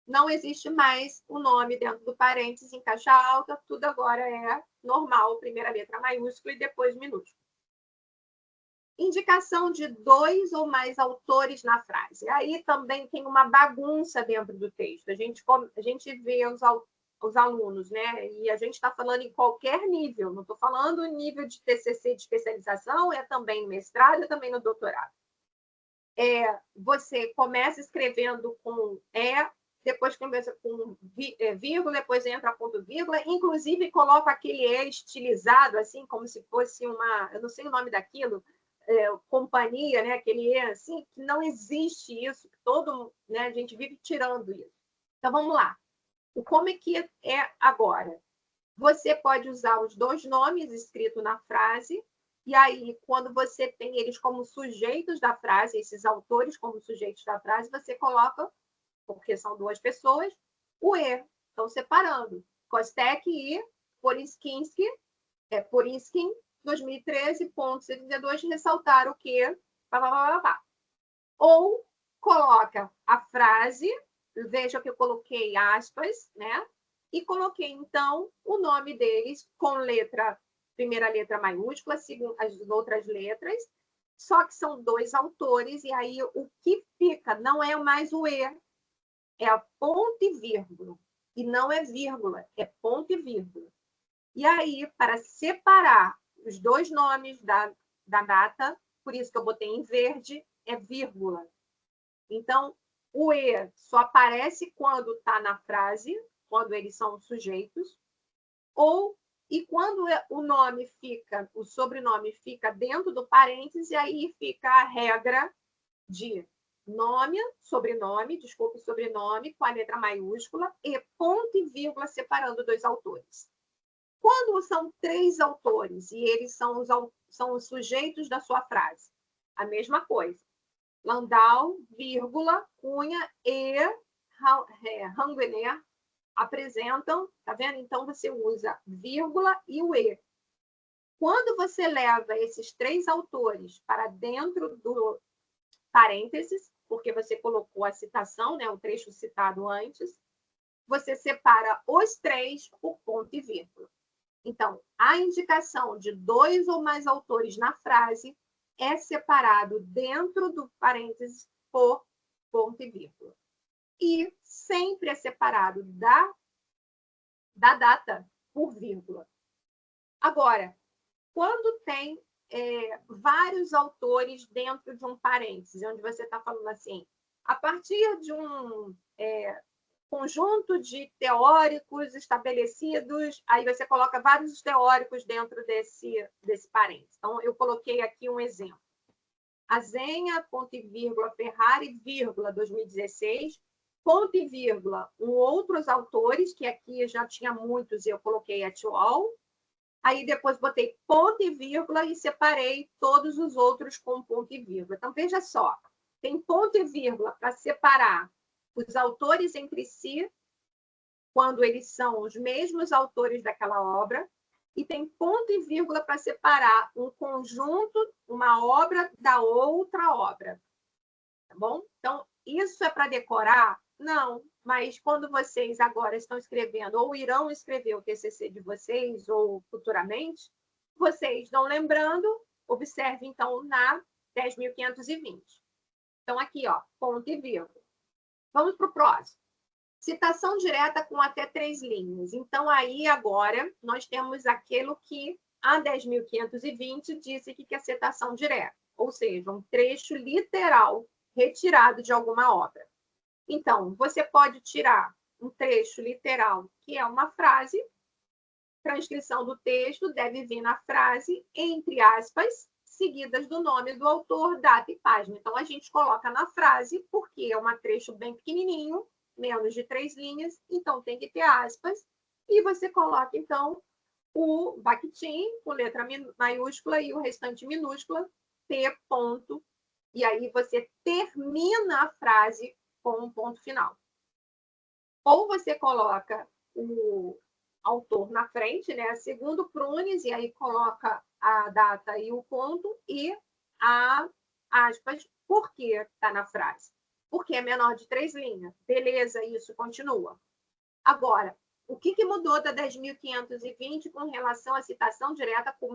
não existe mais o nome dentro do parênteses em caixa alta, tudo agora é normal, primeira letra maiúscula e depois minúscula. Indicação de 2 ou mais autores na frase. Aí também tem uma bagunça dentro do texto. A gente vê os alunos, né? E a gente está falando em qualquer nível, não estou falando nível de TCC de especialização, é também no mestrado, é também no doutorado. Você começa escrevendo com depois começa com vírgula, depois entra ponto vírgula, inclusive coloca aquele estilizado, assim, como se fosse eu não sei o nome daquilo, companhia, né? Aquele assim, que não existe isso, né? A gente vive tirando isso. Então, vamos lá. Como é que é agora? Você pode usar os dois nomes escritos na frase, e aí, quando você tem eles como sujeitos da frase, esses autores como sujeitos da frase, você coloca, porque são duas pessoas, o E. Estão separando. Kostek e Porinskinsky, Porinskin, 2013.72, ressaltar o quê? Ou coloca a frase, veja que eu coloquei aspas, né? E coloquei, então, o nome deles com primeira letra maiúscula, as outras letras, só que são dois autores, e aí o que fica não é mais o E, é a ponto e vírgula. E não é vírgula, é ponto e vírgula. E aí, para separar os dois nomes da data, por isso que eu botei em verde, é vírgula. Então, o E só aparece quando está na frase, quando eles são sujeitos, e quando o nome fica, o sobrenome fica dentro do parêntese, aí fica a regra de nome, sobrenome com a letra maiúscula e ponto e vírgula separando dois autores. Quando são três autores e eles são os sujeitos da sua frase, a mesma coisa. Landau, vírgula, Cunha e Ranguener apresentam, tá vendo? Então, você usa vírgula e o E. Quando você leva esses três autores para dentro do parênteses, porque você colocou a citação, né, o trecho citado antes, você separa os três por ponto e vírgula. Então, a indicação de dois ou mais autores na frase é separado dentro do parênteses por ponto e vírgula. E sempre é separado da data por vírgula. Agora, quando tem vários autores dentro de um parênteses, onde você está falando assim, a partir de um conjunto de teóricos estabelecidos, aí você coloca vários teóricos dentro desse parênteses. Então, eu coloquei aqui um exemplo. Azenha, ponto e vírgula, Ferrari, vírgula, 2016, ponto e vírgula, outros autores, que aqui já tinha muitos, eu coloquei et al. Aí depois botei ponto e vírgula e separei todos os outros com ponto e vírgula. Então, veja só, tem ponto e vírgula para separar os autores entre si, quando eles são os mesmos autores daquela obra, e tem ponto e vírgula para separar um conjunto, uma obra da outra obra. Tá bom? Então, isso é para decorar? Não, mas quando vocês agora estão escrevendo, ou irão escrever o TCC de vocês, ou futuramente, vocês estão lembrando, observe, então, na 10.520. Então, aqui, ó, ponto e vírgula. Vamos para o próximo. Citação direta com até 3 linhas. Então, aí, agora, nós temos aquilo que a 10.520 disse que é citação direta, ou seja, um trecho literal retirado de alguma obra. Então, você pode tirar um trecho literal, que é uma frase, transcrição do texto deve vir na frase, entre aspas, seguidas do nome do autor, data e página. Então, a gente coloca na frase, porque é um trecho bem pequenininho, menos de 3 linhas, então tem que ter aspas, e você coloca, então, o Bakhtin, com letra maiúscula, e o restante minúscula, P ponto, e aí você termina a frase com um ponto final. Ou você coloca o autor na frente, né, segundo Prunes, e aí coloca a data e o ponto, e a aspas, por que está na frase? Porque é menor de 3 linhas. Beleza, isso continua. Agora, o que mudou da 10.520 com relação à citação direta com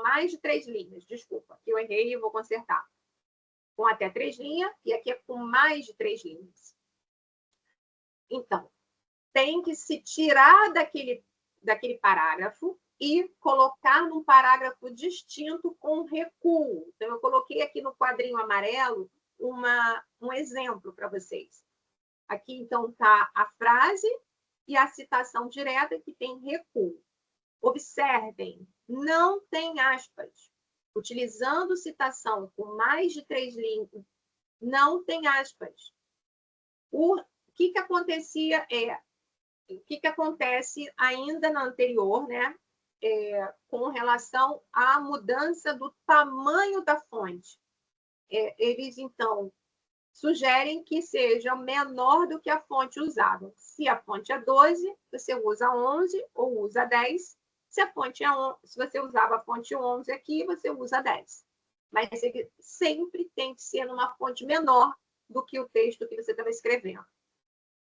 mais de 3 linhas? Desculpa, que eu errei e vou consertar. Com até 3 linhas, e aqui é com mais de 3 linhas. Então, tem que se tirar daquele parágrafo e colocar num parágrafo distinto com recuo. Então, eu coloquei aqui no quadrinho amarelo um exemplo para vocês. Aqui, então, está a frase e a citação direta que tem recuo. Observem, não tem aspas. Utilizando citação com mais de 3 linhas, não tem aspas. O que acontecia o que acontece ainda na anterior, né? Com relação à mudança do tamanho da fonte. Eles, então, sugerem que seja menor do que a fonte usada. Se a fonte é 12, você usa 11 ou usa 10. Se você usava a fonte 11 aqui, você usa 10. Mas ele sempre tem que ser numa fonte menor do que o texto que você estava escrevendo.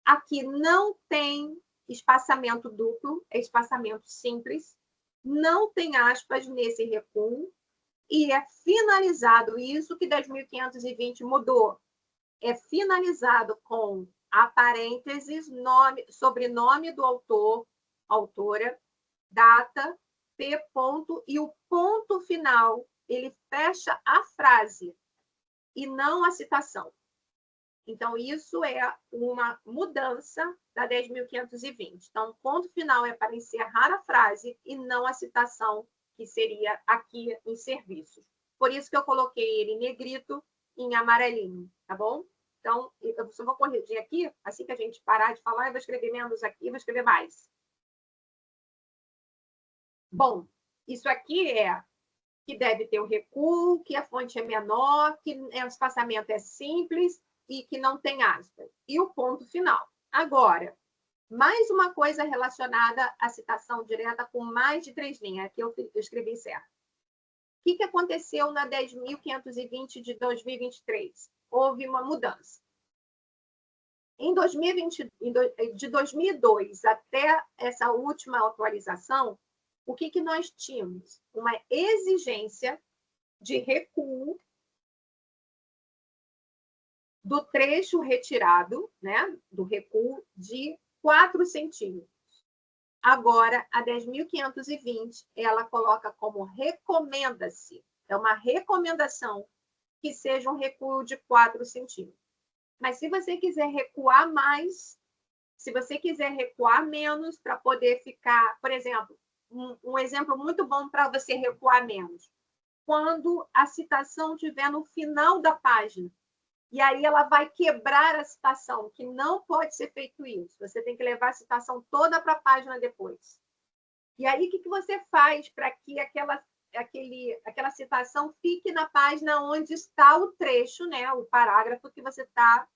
Aqui não tem espaçamento duplo, é espaçamento simples. Não tem aspas nesse recuo. E é finalizado, isso que 10.520 mudou. É finalizado com a parênteses, sobrenome do autor, autora, data, P ponto, e o ponto final, ele fecha a frase e não a citação. Então, isso é uma mudança da 10.520. Então, o ponto final é para encerrar a frase e não a citação, que seria aqui em serviços. Por isso que eu coloquei ele em negrito e em amarelinho, tá bom? Então, eu só vou corrigir aqui, assim que a gente parar de falar, eu vou escrever menos aqui, vou escrever mais. Bom, isso aqui é que deve ter o recuo, que a fonte é menor, que o espaçamento é simples e que não tem aspas. E o ponto final. Agora, mais uma coisa relacionada à citação direta com mais de 3 linhas, que eu escrevi certo. O que aconteceu na 10.520 de 2023? Houve uma mudança. Em 2020, de 2002 até essa última atualização, o que nós tínhamos? Uma exigência de recuo do trecho retirado, né, do recuo de 4 centímetros. Agora, a 10.520, ela coloca como recomenda-se, é uma recomendação que seja um recuo de 4 centímetros. Mas se você quiser recuar mais, se você quiser recuar menos para poder ficar, por exemplo, um exemplo muito bom para você recuar menos, quando a citação estiver no final da página, e aí ela vai quebrar a citação, que não pode ser feito isso. Você tem que levar a citação toda para a página depois. E aí, o que você faz para que aquela citação fique na página onde está o trecho, né, o parágrafo que você está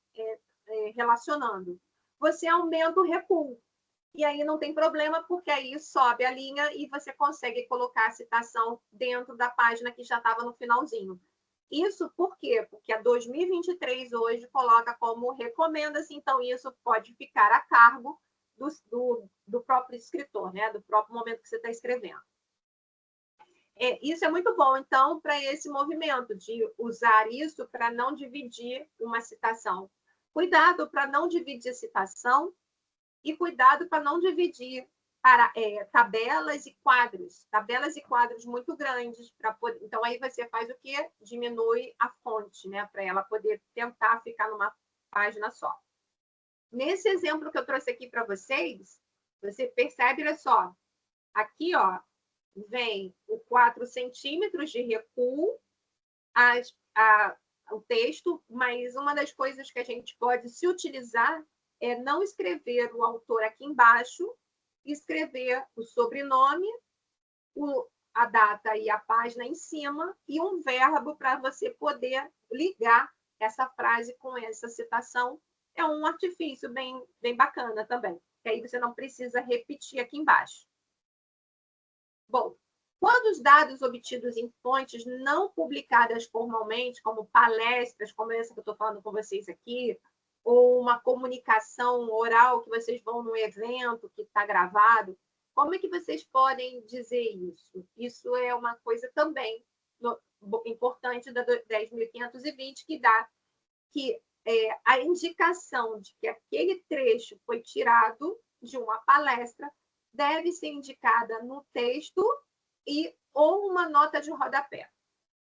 relacionando? Você aumenta o recuo. E aí não tem problema, porque aí sobe a linha e você consegue colocar a citação dentro da página que já estava no finalzinho. Isso por quê? Porque a 2023 hoje coloca como recomenda-se, então isso pode ficar a cargo do próprio escritor, né? Do próprio momento que você está escrevendo. Isso é muito bom, então, para esse movimento de usar isso para não dividir uma citação. Cuidado para não dividir citação e cuidado para não dividir tabelas e quadros muito grandes. Então, aí você faz o quê? Diminui a fonte, né? Para ela poder tentar ficar numa página só. Nesse exemplo que eu trouxe aqui para vocês, você percebe, olha só, aqui, ó, vem o 4 centímetros de recuo, o texto, mas uma das coisas que a gente pode se utilizar é não escrever o autor aqui embaixo, escrever o sobrenome, a data e a página em cima, e um verbo para você poder ligar essa frase com essa citação. É um artifício bem bacana também, que aí você não precisa repetir aqui embaixo. Bom, quando os dados obtidos em fontes não publicadas formalmente, como palestras, como essa que eu estou falando com vocês aqui, ou uma comunicação oral que vocês vão num evento que está gravado, como é que vocês podem dizer isso? Isso é uma coisa também importante da 10.520, que dá que a indicação de que aquele trecho foi tirado de uma palestra deve ser indicada no texto ou uma nota de rodapé.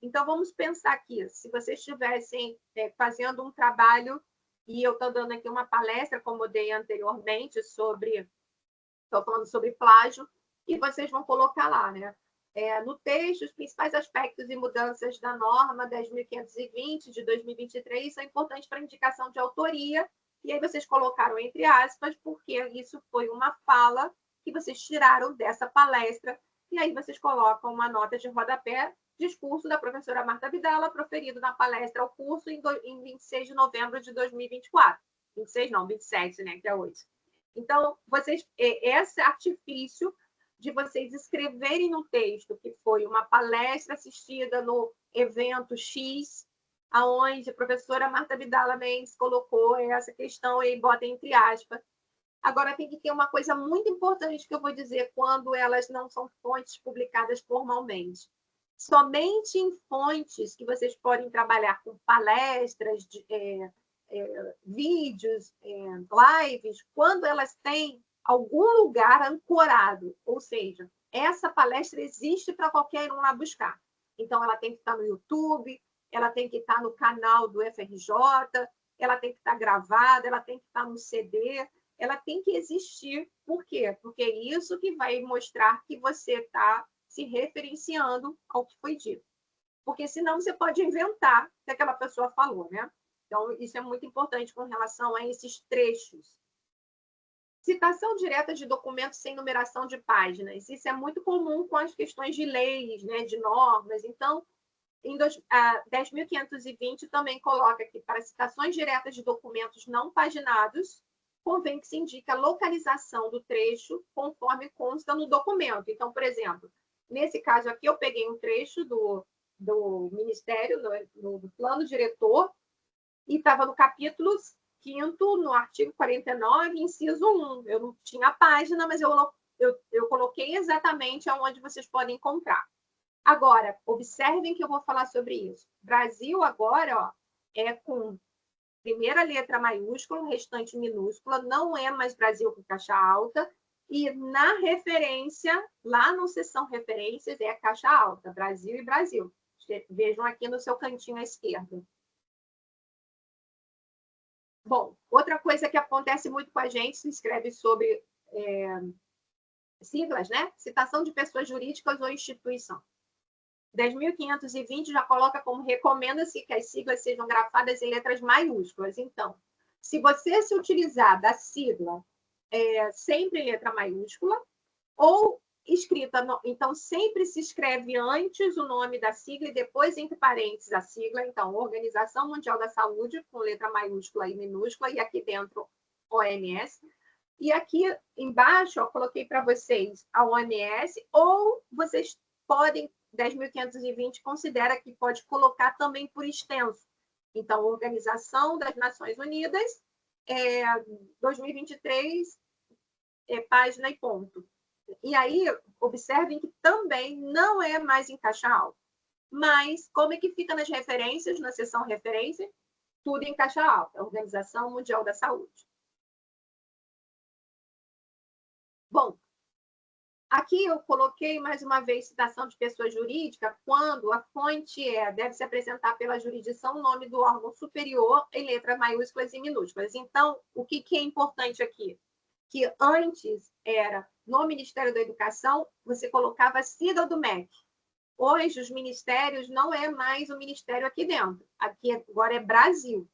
Então, vamos pensar aqui, se vocês estivessem fazendo um trabalho, e eu estou dando aqui uma palestra, como eu dei anteriormente, estou falando sobre plágio, e vocês vão colocar lá, né? No texto, os principais aspectos e mudanças da norma 10.520 de 2023 são importantes para a indicação de autoria, e aí vocês colocaram entre aspas, porque isso foi uma fala que vocês tiraram dessa palestra, e aí vocês colocam uma nota de rodapé, discurso da professora Marta Vidala, proferido na palestra ao curso em 26 de novembro de 2024. 26 não, 27, né, que é hoje. Então, esse artifício de vocês escreverem no texto que foi uma palestra assistida no evento X, aonde a professora Marta Vidala Mendes colocou essa questão e bota entre aspas. Agora, tem que ter uma coisa muito importante que eu vou dizer quando elas não são fontes publicadas formalmente. Somente em fontes que vocês podem trabalhar com palestras, vídeos, lives, quando elas têm algum lugar ancorado, ou seja, essa palestra existe para qualquer um lá buscar. Então, ela tem que estar no YouTube, ela tem que estar no canal do FRJ, ela tem que estar gravada, ela tem que estar no CD, ela tem que existir. Por quê? Porque é isso que vai mostrar que você está se referenciando ao que foi dito. Porque senão você pode inventar o que aquela pessoa falou, né? Então, isso é muito importante com relação a esses trechos. Citação direta de documentos sem numeração de páginas. Isso é muito comum com as questões de leis, né, de normas. Então, em 10.520 também coloca que para citações diretas de documentos não paginados, convém que se indique a localização do trecho conforme consta no documento. Então, por exemplo, nesse caso aqui, eu peguei um trecho do Ministério, do plano diretor, e estava no capítulo 5º, no artigo 49, inciso 1. Eu não tinha a página, mas eu coloquei exatamente aonde vocês podem encontrar. Agora, observem que eu vou falar sobre isso. Brasil agora, ó, é com primeira letra maiúscula, o restante minúscula, não é mais Brasil com caixa alta, e na referência, lá no seção referências, é caixa alta, Brasil e Brasil. Vejam aqui no seu cantinho à esquerda. Bom, outra coisa que acontece muito com a gente, se escreve sobre siglas, né? Citação de pessoas jurídicas ou instituição. 10.520 já coloca como recomenda-se que as siglas sejam grafadas em letras maiúsculas. Então, se você se utilizar da sigla sempre em letra maiúscula, ou escrita, então sempre se escreve antes o nome da sigla e depois entre parênteses a sigla. Então, Organização Mundial da Saúde, com letra maiúscula e minúscula, e aqui dentro OMS. E aqui embaixo, eu coloquei para vocês a OMS, ou vocês podem, 10.520 considera que pode colocar também por extenso. Então, Organização das Nações Unidas, 2023, página e ponto. E aí, observem que também não é mais em caixa alta. Mas, como é que fica nas referências, na seção referência? Tudo em caixa alta, Organização Mundial da Saúde. Bom, aqui eu coloquei mais uma vez citação de pessoa jurídica quando a fonte deve se apresentar pela jurisdição o nome do órgão superior em letras maiúsculas e minúsculas. Então, o que é importante aqui? Que antes era no Ministério da Educação, você colocava a sigla do MEC. Hoje, os ministérios não é mais o ministério aqui dentro. Aqui agora é Brasil.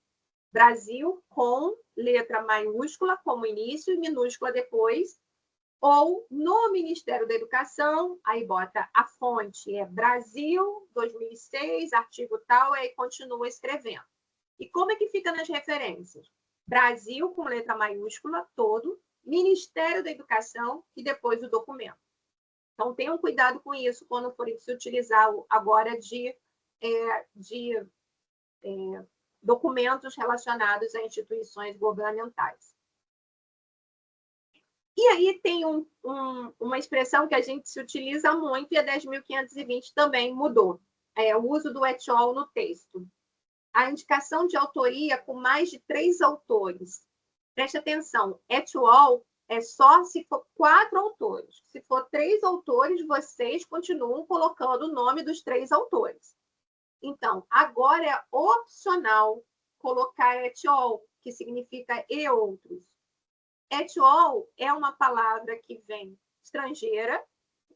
Brasil com letra maiúscula como início e minúscula depois. Ou no Ministério da Educação, aí bota a fonte, Brasil, 2006, artigo tal, aí continua escrevendo. E como é que fica nas referências? Brasil com letra maiúscula, todo, Ministério da Educação e depois o documento. Então, tenham cuidado com isso quando forem se utilizar agora de documentos relacionados a instituições governamentais. E aí tem uma expressão que a gente se utiliza muito e a 10.520 também mudou. O uso do et al. No texto. A indicação de autoria com mais de 3 autores. Preste atenção, et al. É só se for 4 autores. Se for 3 autores, vocês continuam colocando o nome dos 3 autores. Então, agora é opcional colocar et al., que significa e outros. Et al. É uma palavra que vem estrangeira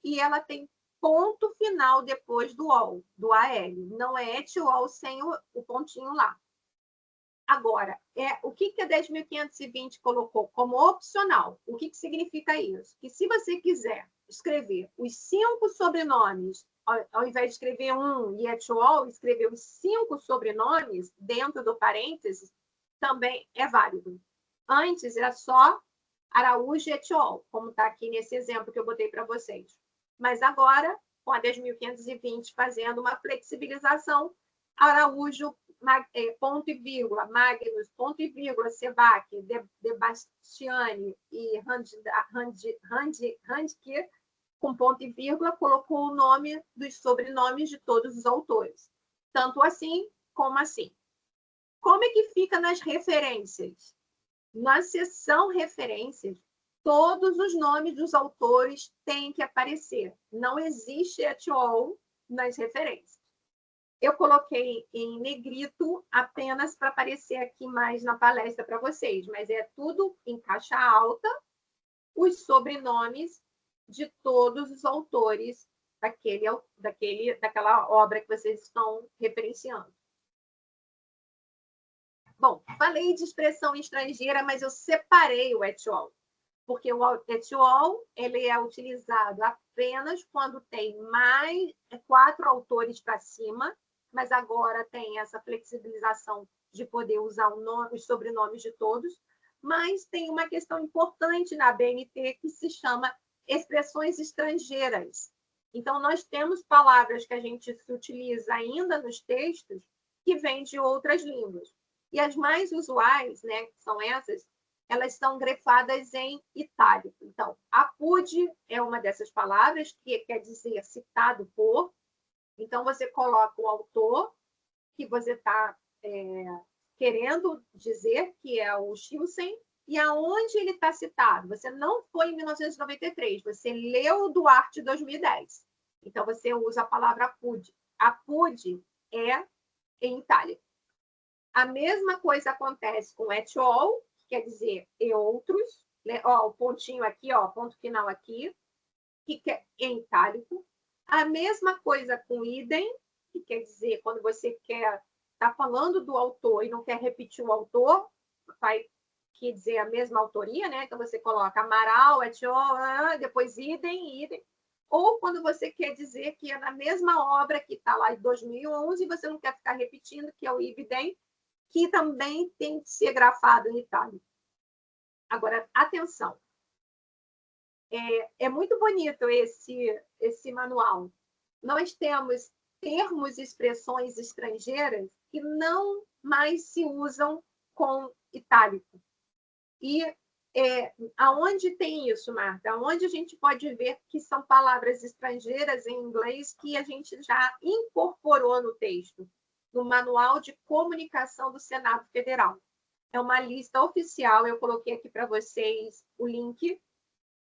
e ela tem ponto final depois do al, do AL. Não é et al. Sem o pontinho lá. Agora, o que a 10.520 colocou como opcional? O que significa isso? Que se você quiser escrever os 5 sobrenomes, ao invés de escrever um e et al., escrever os 5 sobrenomes dentro do parênteses, também é válido. Antes era só Araújo e et al., como está aqui nesse exemplo que eu botei para vocês. Mas agora, com a 10.520 fazendo uma flexibilização, Araújo, ponto e vírgula, Magnus, ponto e vírgula, Sebac, Debastiani e Handke, com ponto e vírgula, colocou o nome dos sobrenomes de todos os autores. Tanto assim como assim. Como é que fica nas referências? Na seção referências, todos os nomes dos autores têm que aparecer. Não existe et al. Nas referências. Eu coloquei em negrito apenas para aparecer aqui mais na palestra para vocês, mas é tudo em caixa alta, os sobrenomes de todos os autores daquela obra que vocês estão referenciando. Bom, falei de expressão estrangeira, mas eu separei o et al, porque o et al ele é utilizado apenas quando tem mais 4 autores para cima, mas agora tem essa flexibilização de poder usar os sobrenomes de todos. Mas tem uma questão importante na BNT que se chama expressões estrangeiras. Então, nós temos palavras que a gente se utiliza ainda nos textos que vêm de outras línguas. E as mais usuais, né, que são essas, elas são grefadas em itálico. Então, apud é uma dessas palavras, que quer dizer citado por. Então, você coloca o autor, que você está querendo dizer, que é o Schilsen, e aonde ele está citado. Você não foi em 1993, você leu o Duarte 2010. Então, você usa a palavra apud. Apud é em itálico. A mesma coisa acontece com et al, que quer dizer e outros, né? Ó, o pontinho aqui, ó, ponto final aqui, que é em itálico. A mesma coisa com idem, que quer dizer quando você quer tá falando do autor e não quer repetir o autor, vai quer dizer a mesma autoria, né? Então você coloca Amaral, et al, depois idem, idem. Ou quando você quer dizer que é na mesma obra que está lá em 2011 e você não quer ficar repetindo, que é o ibidem, que também tem que ser grafado em itálico. Agora, atenção. É muito bonito esse manual. Nós temos termos e expressões estrangeiras que não mais se usam com itálico. E aonde tem isso, Marta? Aonde a gente pode ver que são palavras estrangeiras em inglês que a gente já incorporou no texto, no Manual de Comunicação do Senado Federal. É uma lista oficial, eu coloquei aqui para vocês o link,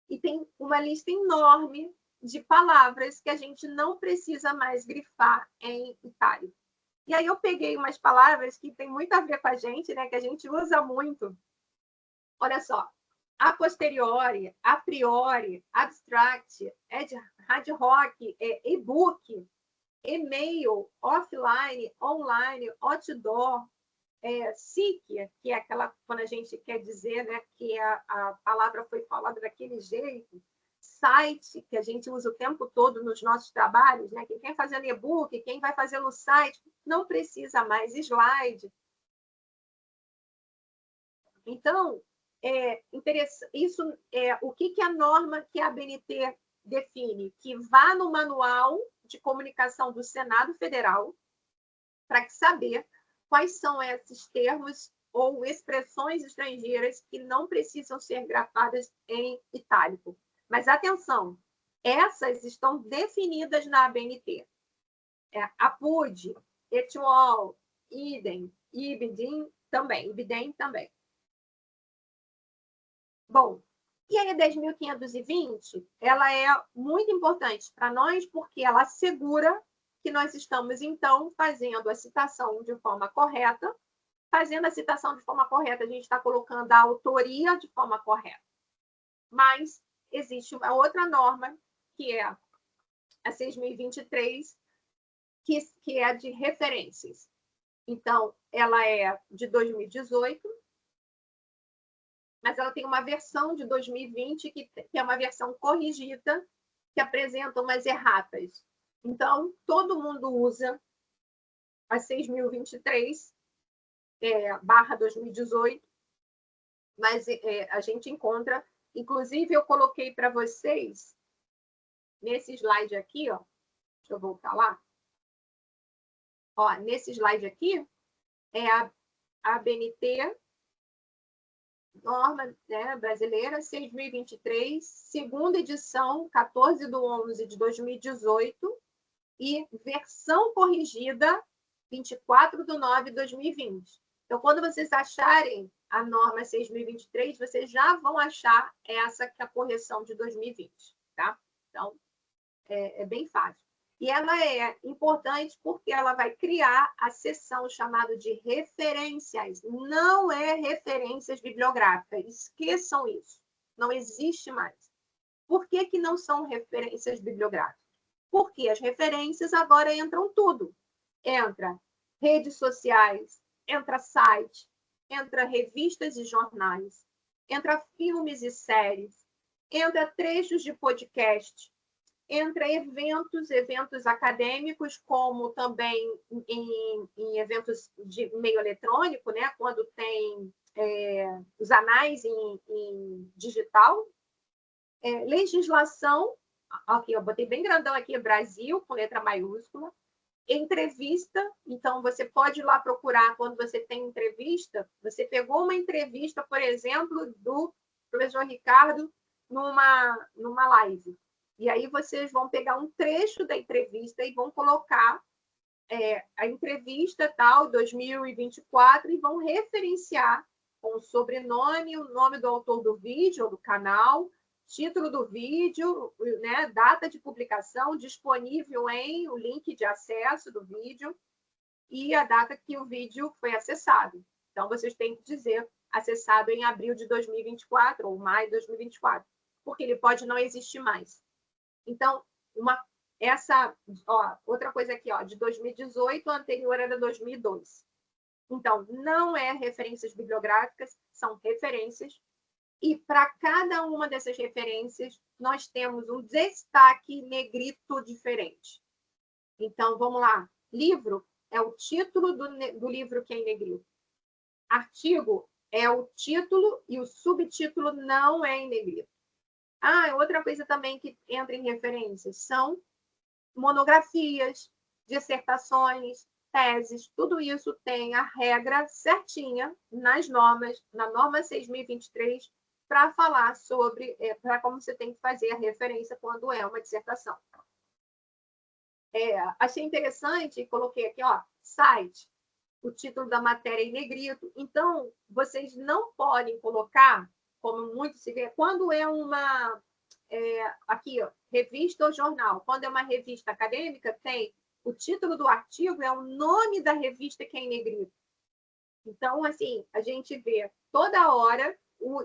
e tem uma lista enorme de palavras que a gente não precisa mais grifar em itálico. E aí eu peguei umas palavras que tem muito a ver com a gente, né, que a gente usa muito. Olha só, a posteriori, a priori, abstract, ad hoc, e-book, e-mail, offline, online, outdoor, SIC, que é aquela, quando a gente quer dizer, né, que a palavra foi falada daquele jeito, site, que a gente usa o tempo todo nos nossos trabalhos, né, quem quer fazer e-book, quem vai fazer no site, não precisa mais slide. Então, isso o que a norma que a ABNT define? Que vá no Manual de Comunicação do Senado Federal para saber quais são esses termos ou expressões estrangeiras que não precisam ser grafadas em itálico. Mas atenção, essas estão definidas na ABNT. Apud, et al, idem, ibidem também. Bom, e a 10.520, ela é muito importante para nós porque ela assegura que nós estamos, então, fazendo a citação de forma correta. Fazendo a citação de forma correta, a gente está colocando a autoria de forma correta. Mas existe uma outra norma, que é a 6.023, que é de referências. Então, ela é de 2018, mas ela tem uma versão de 2020, que é uma versão corrigida, que apresenta umas erratas. Então, todo mundo usa a 6.023, barra 2018, mas a gente encontra, inclusive eu coloquei para vocês, nesse slide aqui, ó, deixa eu voltar lá, ó, nesse slide aqui, é a ABNT, norma, né, brasileira, 6.023, segunda edição, 14/11 de 2018, e versão corrigida, 24/9 de 2020. Então, quando vocês acharem a norma 6.023, vocês já vão achar essa que é a correção de 2020, tá? Então, é bem fácil. E ela é importante porque ela vai criar a seção chamada de referências. Não é referências bibliográficas. Esqueçam isso. Não existe mais. Por que, que não são referências bibliográficas? Porque as referências agora entram tudo. Entra redes sociais, entra site, entra revistas e jornais, entra filmes e séries, entra trechos de podcast, entra eventos acadêmicos, como também em eventos de meio eletrônico, né? Quando tem os anais em digital, legislação, aqui eu botei bem grandão aqui, Brasil, com letra maiúscula, entrevista, então você pode ir lá procurar quando você tem entrevista, você pegou uma entrevista, por exemplo, do professor Ricardo numa live. E aí vocês vão pegar um trecho da entrevista e vão colocar a entrevista tal, 2024, e vão referenciar com o sobrenome, o nome do autor do vídeo ou do canal, título do vídeo, né, data de publicação, disponível o link de acesso do vídeo e a data que o vídeo foi acessado. Então, vocês têm que dizer acessado em abril de 2024 ou maio de 2024, porque ele pode não existir mais. Então, outra coisa aqui, de 2018, a anterior era 2002. Então, não é referências bibliográficas, são referências. E para cada uma dessas referências, nós temos um destaque negrito diferente. Então, vamos lá. Livro é o título do livro que é em negrito. Artigo é o título e o subtítulo não é em negrito. Outra coisa também que entra em referências são monografias, dissertações, teses, tudo isso tem a regra certinha nas normas, na norma 6.023, para falar sobre para como você tem que fazer a referência quando é uma dissertação. Achei interessante, coloquei aqui, site, o título da matéria em negrito. Então, vocês não podem colocar, como muito se vê, quando é uma aqui, revista ou jornal. Quando é uma revista acadêmica, tem o título do artigo, é o nome da revista que é em negrito. Então, assim, a gente vê toda hora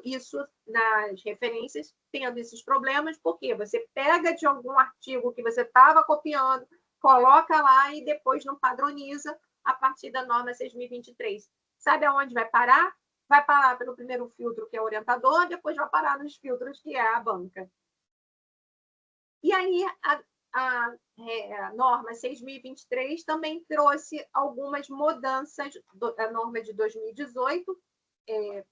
isso nas referências tendo esses problemas, porque você pega de algum artigo que você estava copiando, coloca lá e depois não padroniza a partir da norma 6.023. Sabe aonde vai parar? Vai parar pelo primeiro filtro, que é o orientador, depois vai parar nos filtros, que é a banca. E aí, a norma 6.023 também trouxe algumas mudanças, a norma de 2018,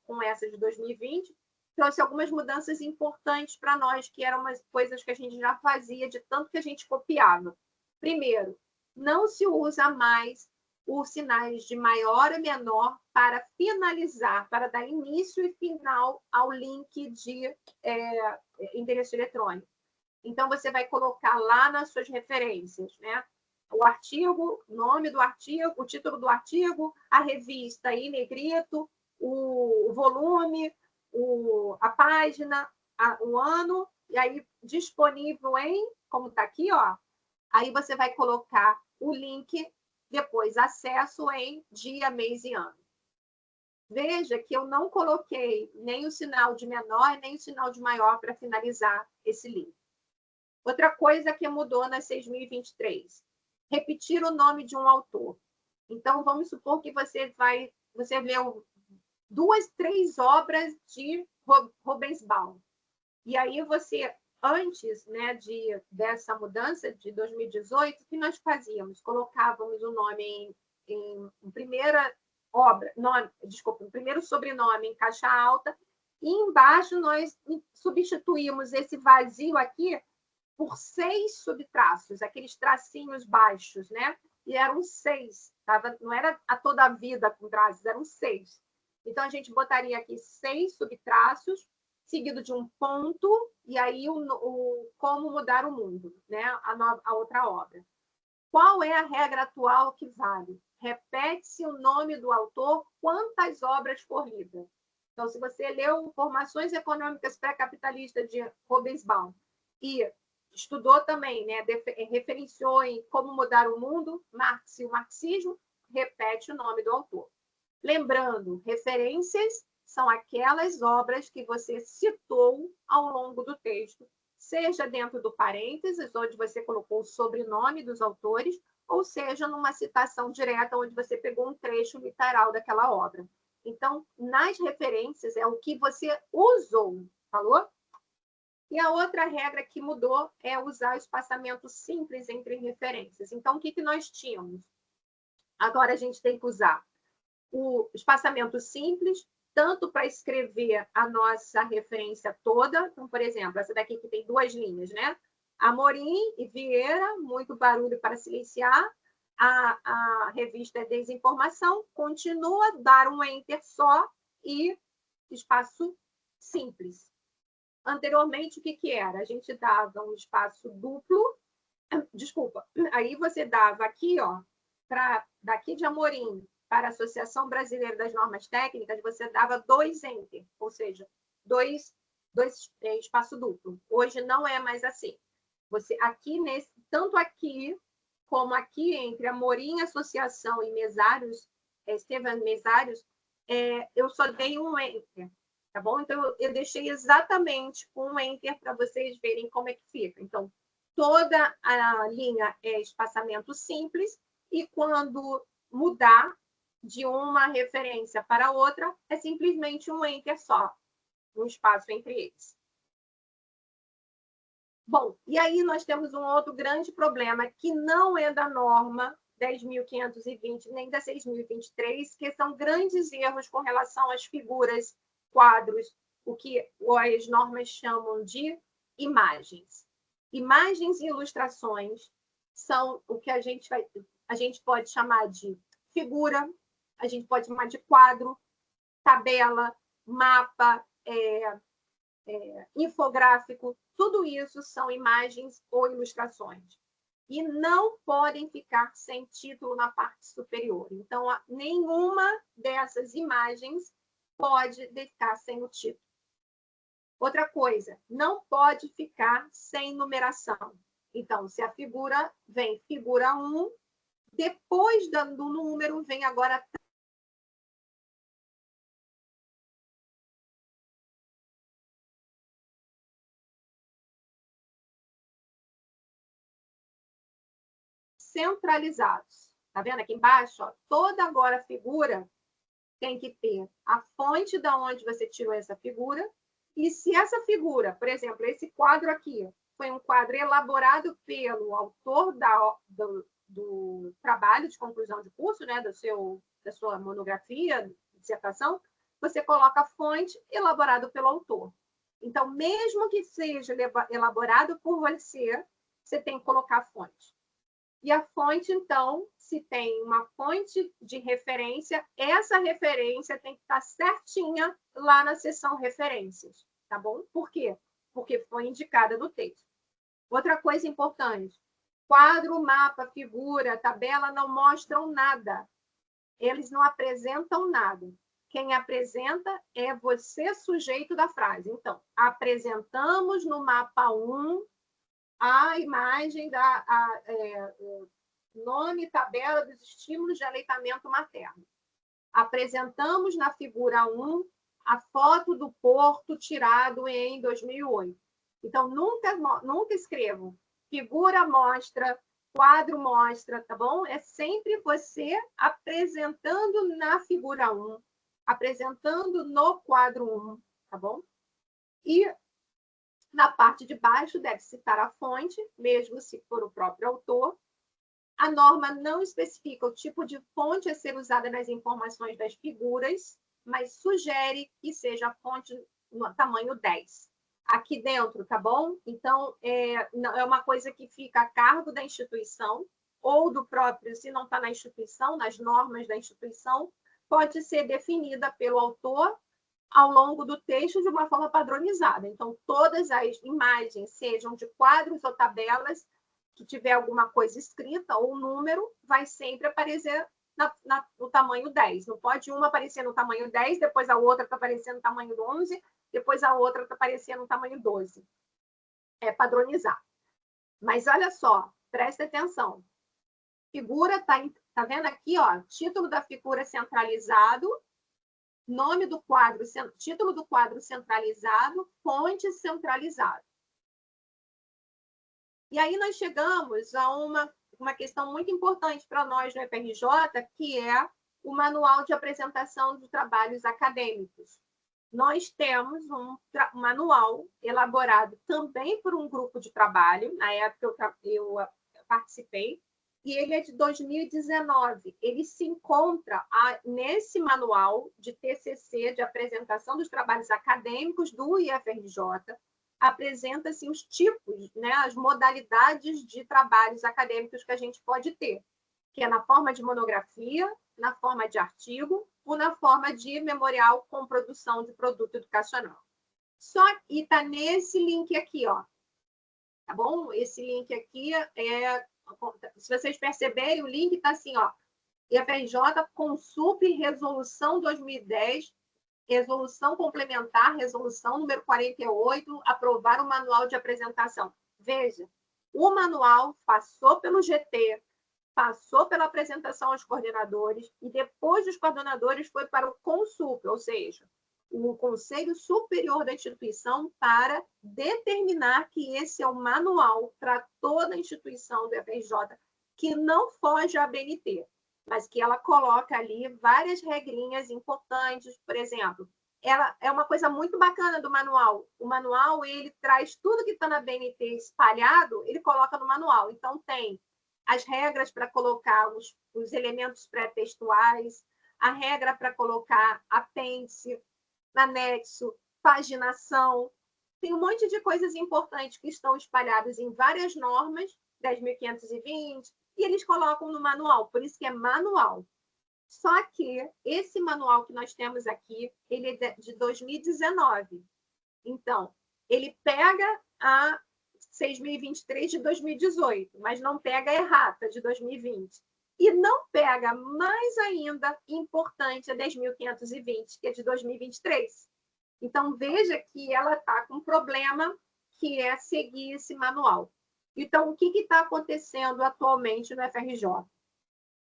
com essa de 2020, trouxe algumas mudanças importantes para nós, que eram umas coisas que a gente já fazia, de tanto que a gente copiava. Primeiro, não se usa mais os sinais de maior e menor para finalizar, para dar início e final ao link de endereço eletrônico. Então, você vai colocar lá nas suas referências, né? O artigo, o nome do artigo, o título do artigo, a revista em negrito, o volume, a página, o ano, e aí disponível como está aqui, aí você vai colocar o link, depois acesso em dia, mês e ano. Veja que eu não coloquei nem o sinal de menor, nem o sinal de maior para finalizar esse link. Outra coisa que mudou na 6.023, repetir o nome de um autor. Então, vamos supor que você leu 2, 3 obras de Rubensbaum. E aí você, antes, né, dessa mudança de 2018, o que nós fazíamos? Colocávamos o nome em primeira obra, um primeiro sobrenome em caixa alta, e embaixo nós substituímos esse vazio aqui por 6 subtraços, aqueles tracinhos baixos, né? E eram 6, não era a toda a vida com traços, eram 6. Então, a gente botaria aqui 6 subtraços, seguido de um ponto, e aí como mudar o mundo, né? A outra obra. Qual é a regra atual que vale? Repete-se o nome do autor quantas obras for lida. Então, se você leu Formações Econômicas Pré-Capitalistas de Rubensbaum e estudou também, né, referenciou em Como Mudar o Mundo, Marx e o Marxismo, repete o nome do autor. Lembrando, referências são aquelas obras que você citou ao longo do texto, seja dentro do parênteses, onde você colocou o sobrenome dos autores, ou seja, numa citação direta, onde você pegou um trecho literal daquela obra. Então, nas referências, é o que você usou, falou? E a outra regra que mudou é usar o espaçamento simples entre referências. Então, o que nós tínhamos? Agora a gente tem que usar o espaçamento simples, tanto para escrever a nossa referência toda. Então, por exemplo, essa daqui que tem 2 linhas, né? Amorim e Vieira, muito barulho para silenciar. A revista é Desinformação, continua, dar um enter só e espaço simples. Anteriormente, o que era? A gente dava um espaço duplo, desculpa, aí você dava aqui, ó, daqui de Amorim para a Associação Brasileira das Normas Técnicas, você dava 2 enter, ou seja, dois espaço duplo. Hoje não é mais assim. Você aqui tanto aqui como aqui entre Amorim Associação e Mesários, Estevam Mesários, eu só dei um enter, tá bom? Então eu deixei exatamente um enter para vocês verem como é que fica. Então toda a linha é espaçamento simples e quando mudar de uma referência para outra, é simplesmente um enter só, um espaço entre eles. Bom, e aí nós temos um outro grande problema, que não é da norma 10.520, nem da 6.023, que são grandes erros com relação às figuras, quadros, o que as normas chamam de imagens. Imagens e ilustrações são o que a gente pode chamar de figura, a gente pode chamar de quadro, tabela, mapa, infográfico, tudo isso são imagens ou ilustrações. E não podem ficar sem título na parte superior. Então, nenhuma dessas imagens pode ficar sem o título. Outra coisa, não pode ficar sem numeração. Então, se a figura vem figura 1, depois do número vem agora centralizados. Tá vendo aqui embaixo? Ó, toda agora figura tem que ter a fonte da onde você tirou essa figura. E se essa figura, por exemplo, esse quadro aqui, foi um quadro elaborado pelo autor do trabalho de conclusão de curso, né, da sua monografia, dissertação, você coloca a fonte elaborado pelo autor. Então, mesmo que seja elaborado por você, você tem que colocar a fonte. E a fonte, então, se tem uma fonte de referência, essa referência tem que estar certinha lá na seção referências, tá bom? Por quê? Porque foi indicada no texto. Outra coisa importante, quadro, mapa, figura, tabela não mostram nada. Eles não apresentam nada. Quem apresenta é você, sujeito da frase. Então, apresentamos no mapa 1 a imagem nome e tabela dos estímulos de aleitamento materno. Apresentamos na figura 1 a foto do porto tirado em 2008. Então, nunca escrevam figura mostra, quadro mostra, tá bom? É sempre você apresentando na figura 1, apresentando no quadro 1, tá bom? E na parte de baixo deve citar a fonte, mesmo se for o próprio autor. A norma não especifica o tipo de fonte a ser usada nas informações das figuras, mas sugere que seja a fonte no tamanho 10. Aqui dentro, tá bom? Então, é uma coisa que fica a cargo da instituição ou do próprio, se não está na instituição, nas normas da instituição, pode ser definida pelo autor ao longo do texto de uma forma padronizada. Então, todas as imagens, sejam de quadros ou tabelas, que tiver alguma coisa escrita ou número, vai sempre aparecer no tamanho 10. Não pode uma aparecer no tamanho 10, depois a outra está aparecendo no tamanho 11, depois a outra está aparecendo no tamanho 12. É padronizar. Mas olha só, presta atenção. Figura, tá vendo aqui, ó, título da figura centralizado, nome do quadro, título do quadro centralizado, fonte centralizado. E aí nós chegamos a uma questão muito importante para nós no FRJ, que é o Manual de Apresentação de Trabalhos Acadêmicos. Nós temos um manual elaborado também por um grupo de trabalho, na época eu participei, e ele é de 2019. Ele se encontra nesse manual de TCC, de apresentação dos trabalhos acadêmicos do IFRJ, apresenta-se os tipos, né, as modalidades de trabalhos acadêmicos que a gente pode ter, que é na forma de monografia, na forma de artigo ou na forma de memorial com produção de produto educacional. E está nesse link aqui, ó. Tá bom? Esse link aqui se vocês perceberem, o link está assim, ó. IFRJ Consulp Resolução 2010, Resolução Complementar, Resolução número 48, aprovar o Manual de Apresentação. Veja, o manual passou pelo GT, passou pela apresentação aos coordenadores e depois dos coordenadores foi para o Consulp, ou seja, o Conselho Superior da instituição, para determinar que esse é o manual para toda a instituição do FRJ, que não foge à BNT, mas que ela coloca ali várias regrinhas importantes. Por exemplo, ela é uma coisa muito bacana do manual. O manual, ele traz tudo que está na BNT espalhado, ele coloca no manual. Então, tem as regras para colocar os elementos pré-textuais, a regra para colocar apêndice, anexo, paginação. Tem um monte de coisas importantes que estão espalhadas em várias normas, 10.520, e eles colocam no manual, por isso que é manual. Só que esse manual que nós temos aqui, ele é de 2019. Então, ele pega a 6.023 de 2018, mas não pega a errata de 2020. E não pega, mais ainda, importante, a 10.520, que é de 2023. Então, veja que ela está com um problema, que é seguir esse manual. Então, o que está acontecendo atualmente no FRJ?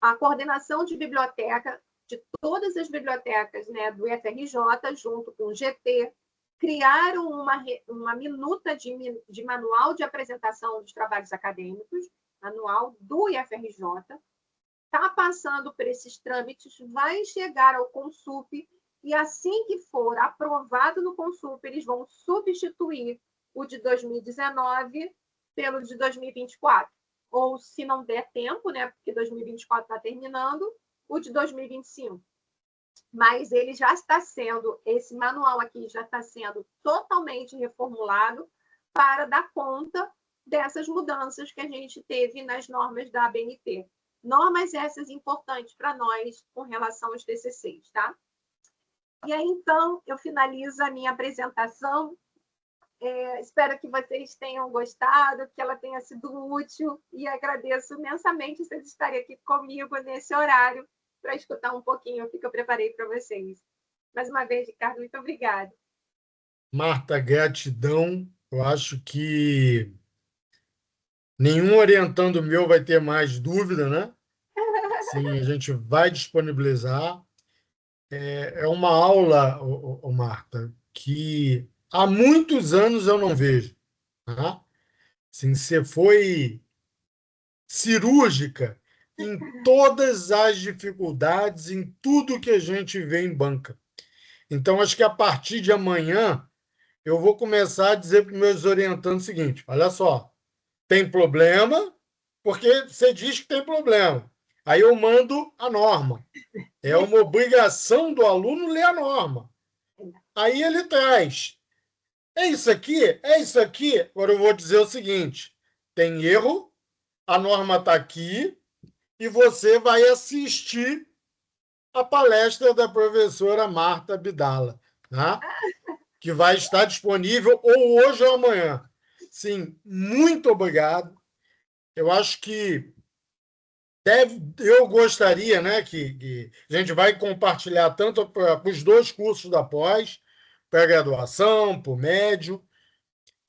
A coordenação de biblioteca, de todas as bibliotecas, né, do FRJ, junto com o GT, criaram uma minuta de manual de apresentação dos trabalhos acadêmicos, manual do IFRJ, está passando por esses trâmites, vai chegar ao Consulp, e assim que for aprovado no Consulp, eles vão substituir o de 2019 pelo de 2024. Ou, se não der tempo, né, porque 2024 está terminando, o de 2025. Mas ele já está sendo, esse manual aqui já está sendo totalmente reformulado para dar conta dessas mudanças que a gente teve nas normas da ABNT. Normas essas importantes para nós com relação aos TCCs, tá? E aí, então, eu finalizo a minha apresentação. Espero que vocês tenham gostado, que ela tenha sido útil, e agradeço imensamente vocês estarem aqui comigo nesse horário para escutar um pouquinho o que eu preparei para vocês. Mais uma vez, Ricardo, muito obrigada. Marta, gratidão. Eu acho que nenhum orientando meu vai ter mais dúvida, né? Sim, a gente vai disponibilizar. É uma aula, Marta, que há muitos anos eu não vejo. Tá? Sim, você foi cirúrgica em todas as dificuldades, em tudo que a gente vê em banca. Então, acho que a partir de amanhã eu vou começar a dizer para os meus orientandos o seguinte: olha só, tem problema, porque você diz que tem problema. Aí eu mando a norma. É uma obrigação do aluno ler a norma. Aí ele traz. É isso aqui? É isso aqui? Agora eu vou dizer o seguinte: tem erro, a norma está aqui, e você vai assistir a palestra da professora Marta Abdala, tá? Que vai estar disponível ou hoje ou amanhã. Sim, muito obrigado. Eu acho que eu gostaria, né, que a gente vai compartilhar tanto para os dois cursos da pós, para a graduação, para o médio.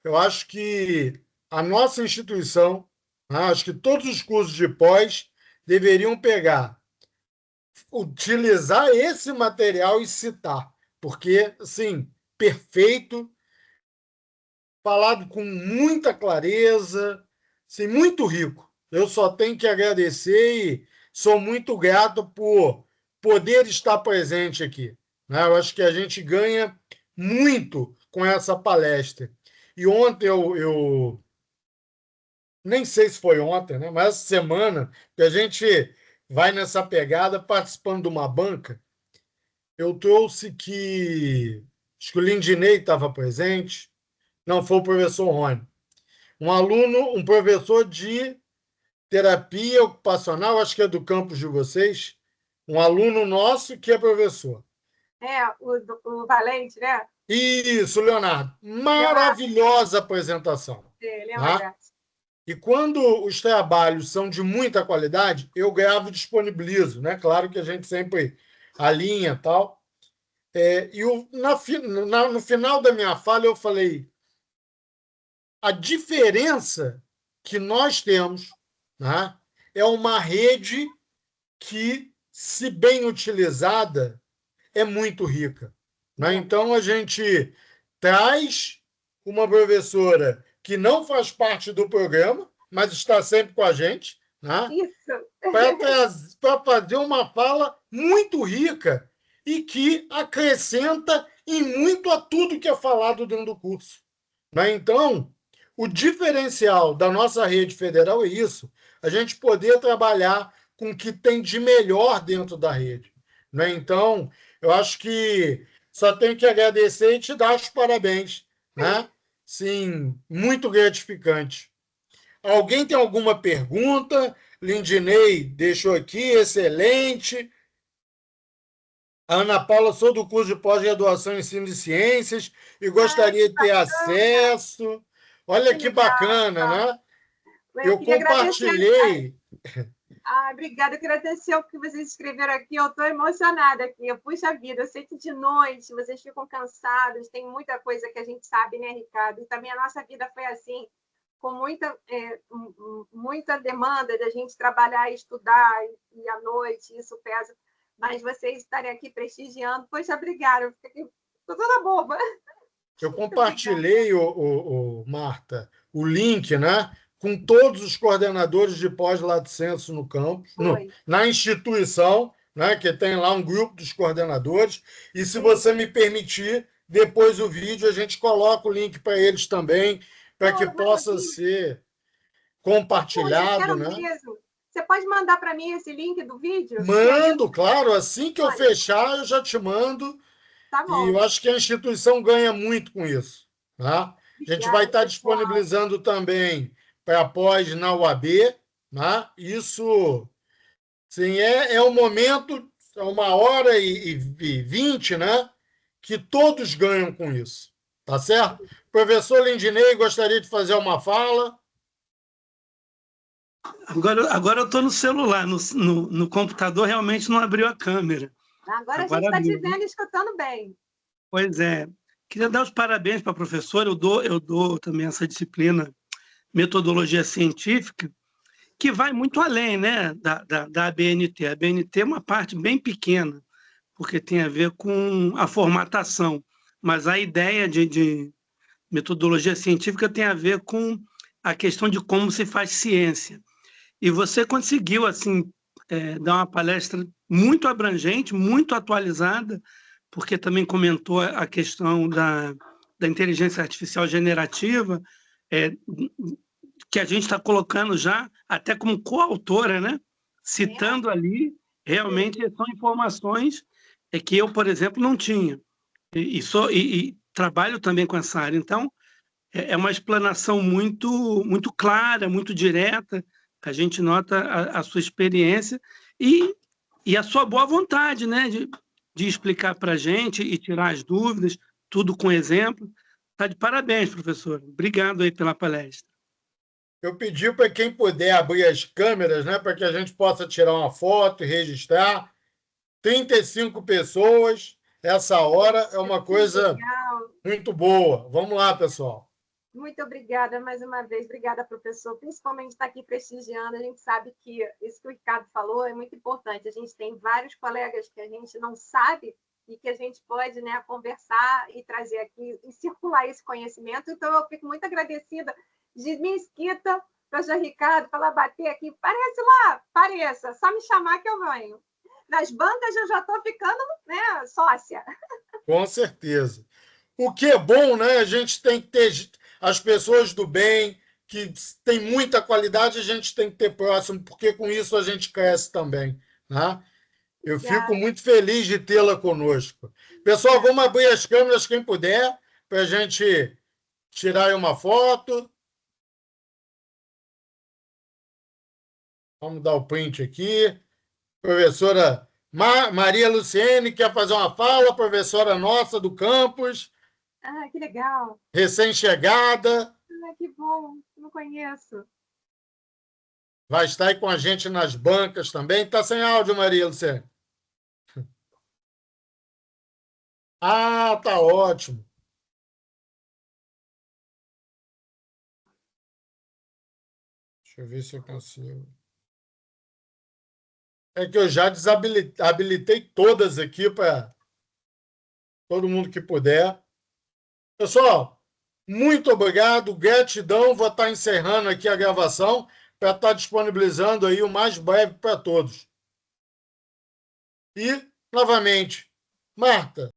Eu acho que a nossa instituição, acho que todos os cursos de pós deveriam pegar, utilizar esse material e citar, porque, assim, perfeito, falado com muita clareza, assim, muito rico. Eu só tenho que agradecer e sou muito grato por poder estar presente aqui, né? Eu acho que a gente ganha muito com essa palestra. E ontem eu nem sei se foi ontem, né? Mas essa semana que a gente vai nessa pegada participando de uma banca, eu trouxe que acho que o Lindinei estava presente, não foi o professor Rony. Um aluno, um professor de terapia ocupacional, acho que é do campus de vocês, um aluno nosso que é professor. O Valente, né? Isso, Leonardo. Leonardo, Maravilhosa apresentação. ele é uma Tá? graça. E quando os trabalhos são de muita qualidade, eu gravo e disponibilizo, né? Claro que a gente sempre alinha e tal. No final da minha fala, eu falei a diferença que nós temos, né, é uma rede que, se bem utilizada, é muito rica. Né? Então, a gente traz uma professora que não faz parte do programa, mas está sempre com a gente, né? Isso. Para fazer uma fala muito rica e que acrescenta em muito a tudo que é falado dentro do curso. Né? Então, o diferencial da nossa rede federal é isso, a gente poder trabalhar com o que tem de melhor dentro da rede. Né? Então, eu acho que só tenho que agradecer e te dar os parabéns. Né? Sim, muito gratificante. Alguém tem alguma pergunta? Lindinei deixou aqui, excelente. A Ana Paula, sou do curso de pós-graduação em ensino de ciências e Que gostaria de ter bacana, acesso. Olha que que legal. bacana, né? Eu Eu queria agradecer. compartilhei. Obrigada, eu queria agradecer o que vocês escreveram aqui. Eu estou emocionada aqui. Puxa vida, eu sei que de noite vocês ficam cansados, tem muita coisa que a gente sabe, né, Ricardo? E também a nossa vida foi assim, com muita demanda de a gente trabalhar e estudar, e à noite, isso pesa. Mas vocês estarem aqui prestigiando, poxa, obrigada. Estou toda boba. Eu Muito obrigada. compartilhei, Marta, o link, né, com todos os coordenadores de pós-lato sensu no campus, Foi. na instituição, né, que tem lá um grupo dos coordenadores. E se Sim. você me permitir, depois do vídeo a gente coloca o link para eles também, para que possa ser Poxa, compartilhado, quero né? mesmo. Você pode mandar para mim esse link do vídeo? Que aí eu... Mando, claro, assim que eu Olha, fechar, eu já te mando. tá E eu bom. acho que a instituição ganha muito com isso. Tá? A gente vai Obrigada, estar pessoal. disponibilizando também para pós na UAB. Tá? Isso, sim, é o momento, é 1h20, né? Que todos ganham com isso. Tá certo? Professor Lindinei, gostaria de fazer uma fala. Agora eu estou no celular, no computador realmente não abriu a câmera. Agora a gente Agora está te abriu, né? vendo e escutando bem. Pois é. Queria dar os parabéns para a professora. Eu dou também essa disciplina, metodologia científica, que vai muito além, né, da ABNT. A ABNT é uma parte bem pequena, porque tem a ver com a formatação, mas a ideia de metodologia científica tem a ver com a questão de como se faz ciência. E você conseguiu, assim, dar uma palestra muito abrangente, muito atualizada, porque também comentou a questão da inteligência artificial generativa, é, que a gente está colocando já até como coautora, né? Citando ali, realmente são informações que eu, por exemplo, não tinha. E trabalho também com essa área. Então, é uma explanação muito clara, muito direta. A gente nota a sua experiência e a sua boa vontade, né, de explicar para a gente e tirar as dúvidas, tudo com exemplo. Está de parabéns, professor. Obrigado aí pela palestra. Eu pedi para quem puder abrir as câmeras, né, para que a gente possa tirar uma foto e registrar. 35 pessoas, essa hora é uma coisa Legal. muito boa. Vamos lá, pessoal. Muito obrigada mais uma vez. Obrigada, professor, principalmente estar aqui prestigiando. A gente sabe que isso que o Ricardo falou é muito importante. A gente tem vários colegas que a gente não sabe e que a gente pode, né, conversar e trazer aqui e circular esse conhecimento. Então, eu fico muito agradecida de Mesquita, professor Ricardo, falar, bater aqui. Parece lá, pareça, só me chamar que eu venho. Nas bancas eu já estou ficando, né, sócia. Com certeza. O que é bom, né? A gente tem que ter as pessoas do bem, que tem muita qualidade, a gente tem que ter próximo, porque com isso a gente cresce também, né? Eu fico muito feliz de tê-la conosco. Pessoal, vamos abrir as câmeras, quem puder, para a gente tirar aí uma foto. Vamos dar o print aqui. Professora Maria Luciene quer fazer uma fala, professora nossa do campus, Ah, que legal. recém-chegada. Ah, que bom, não conheço. Vai estar aí com a gente nas bancas também. Está sem áudio, Maria Luciene. Ah, tá ótimo. Deixa eu ver se eu consigo. É que eu já habilitei todas aqui para todo mundo que puder. Pessoal, muito obrigado, gratidão. Vou estar encerrando aqui a gravação para estar disponibilizando aí o mais breve para todos. E, novamente, Marta,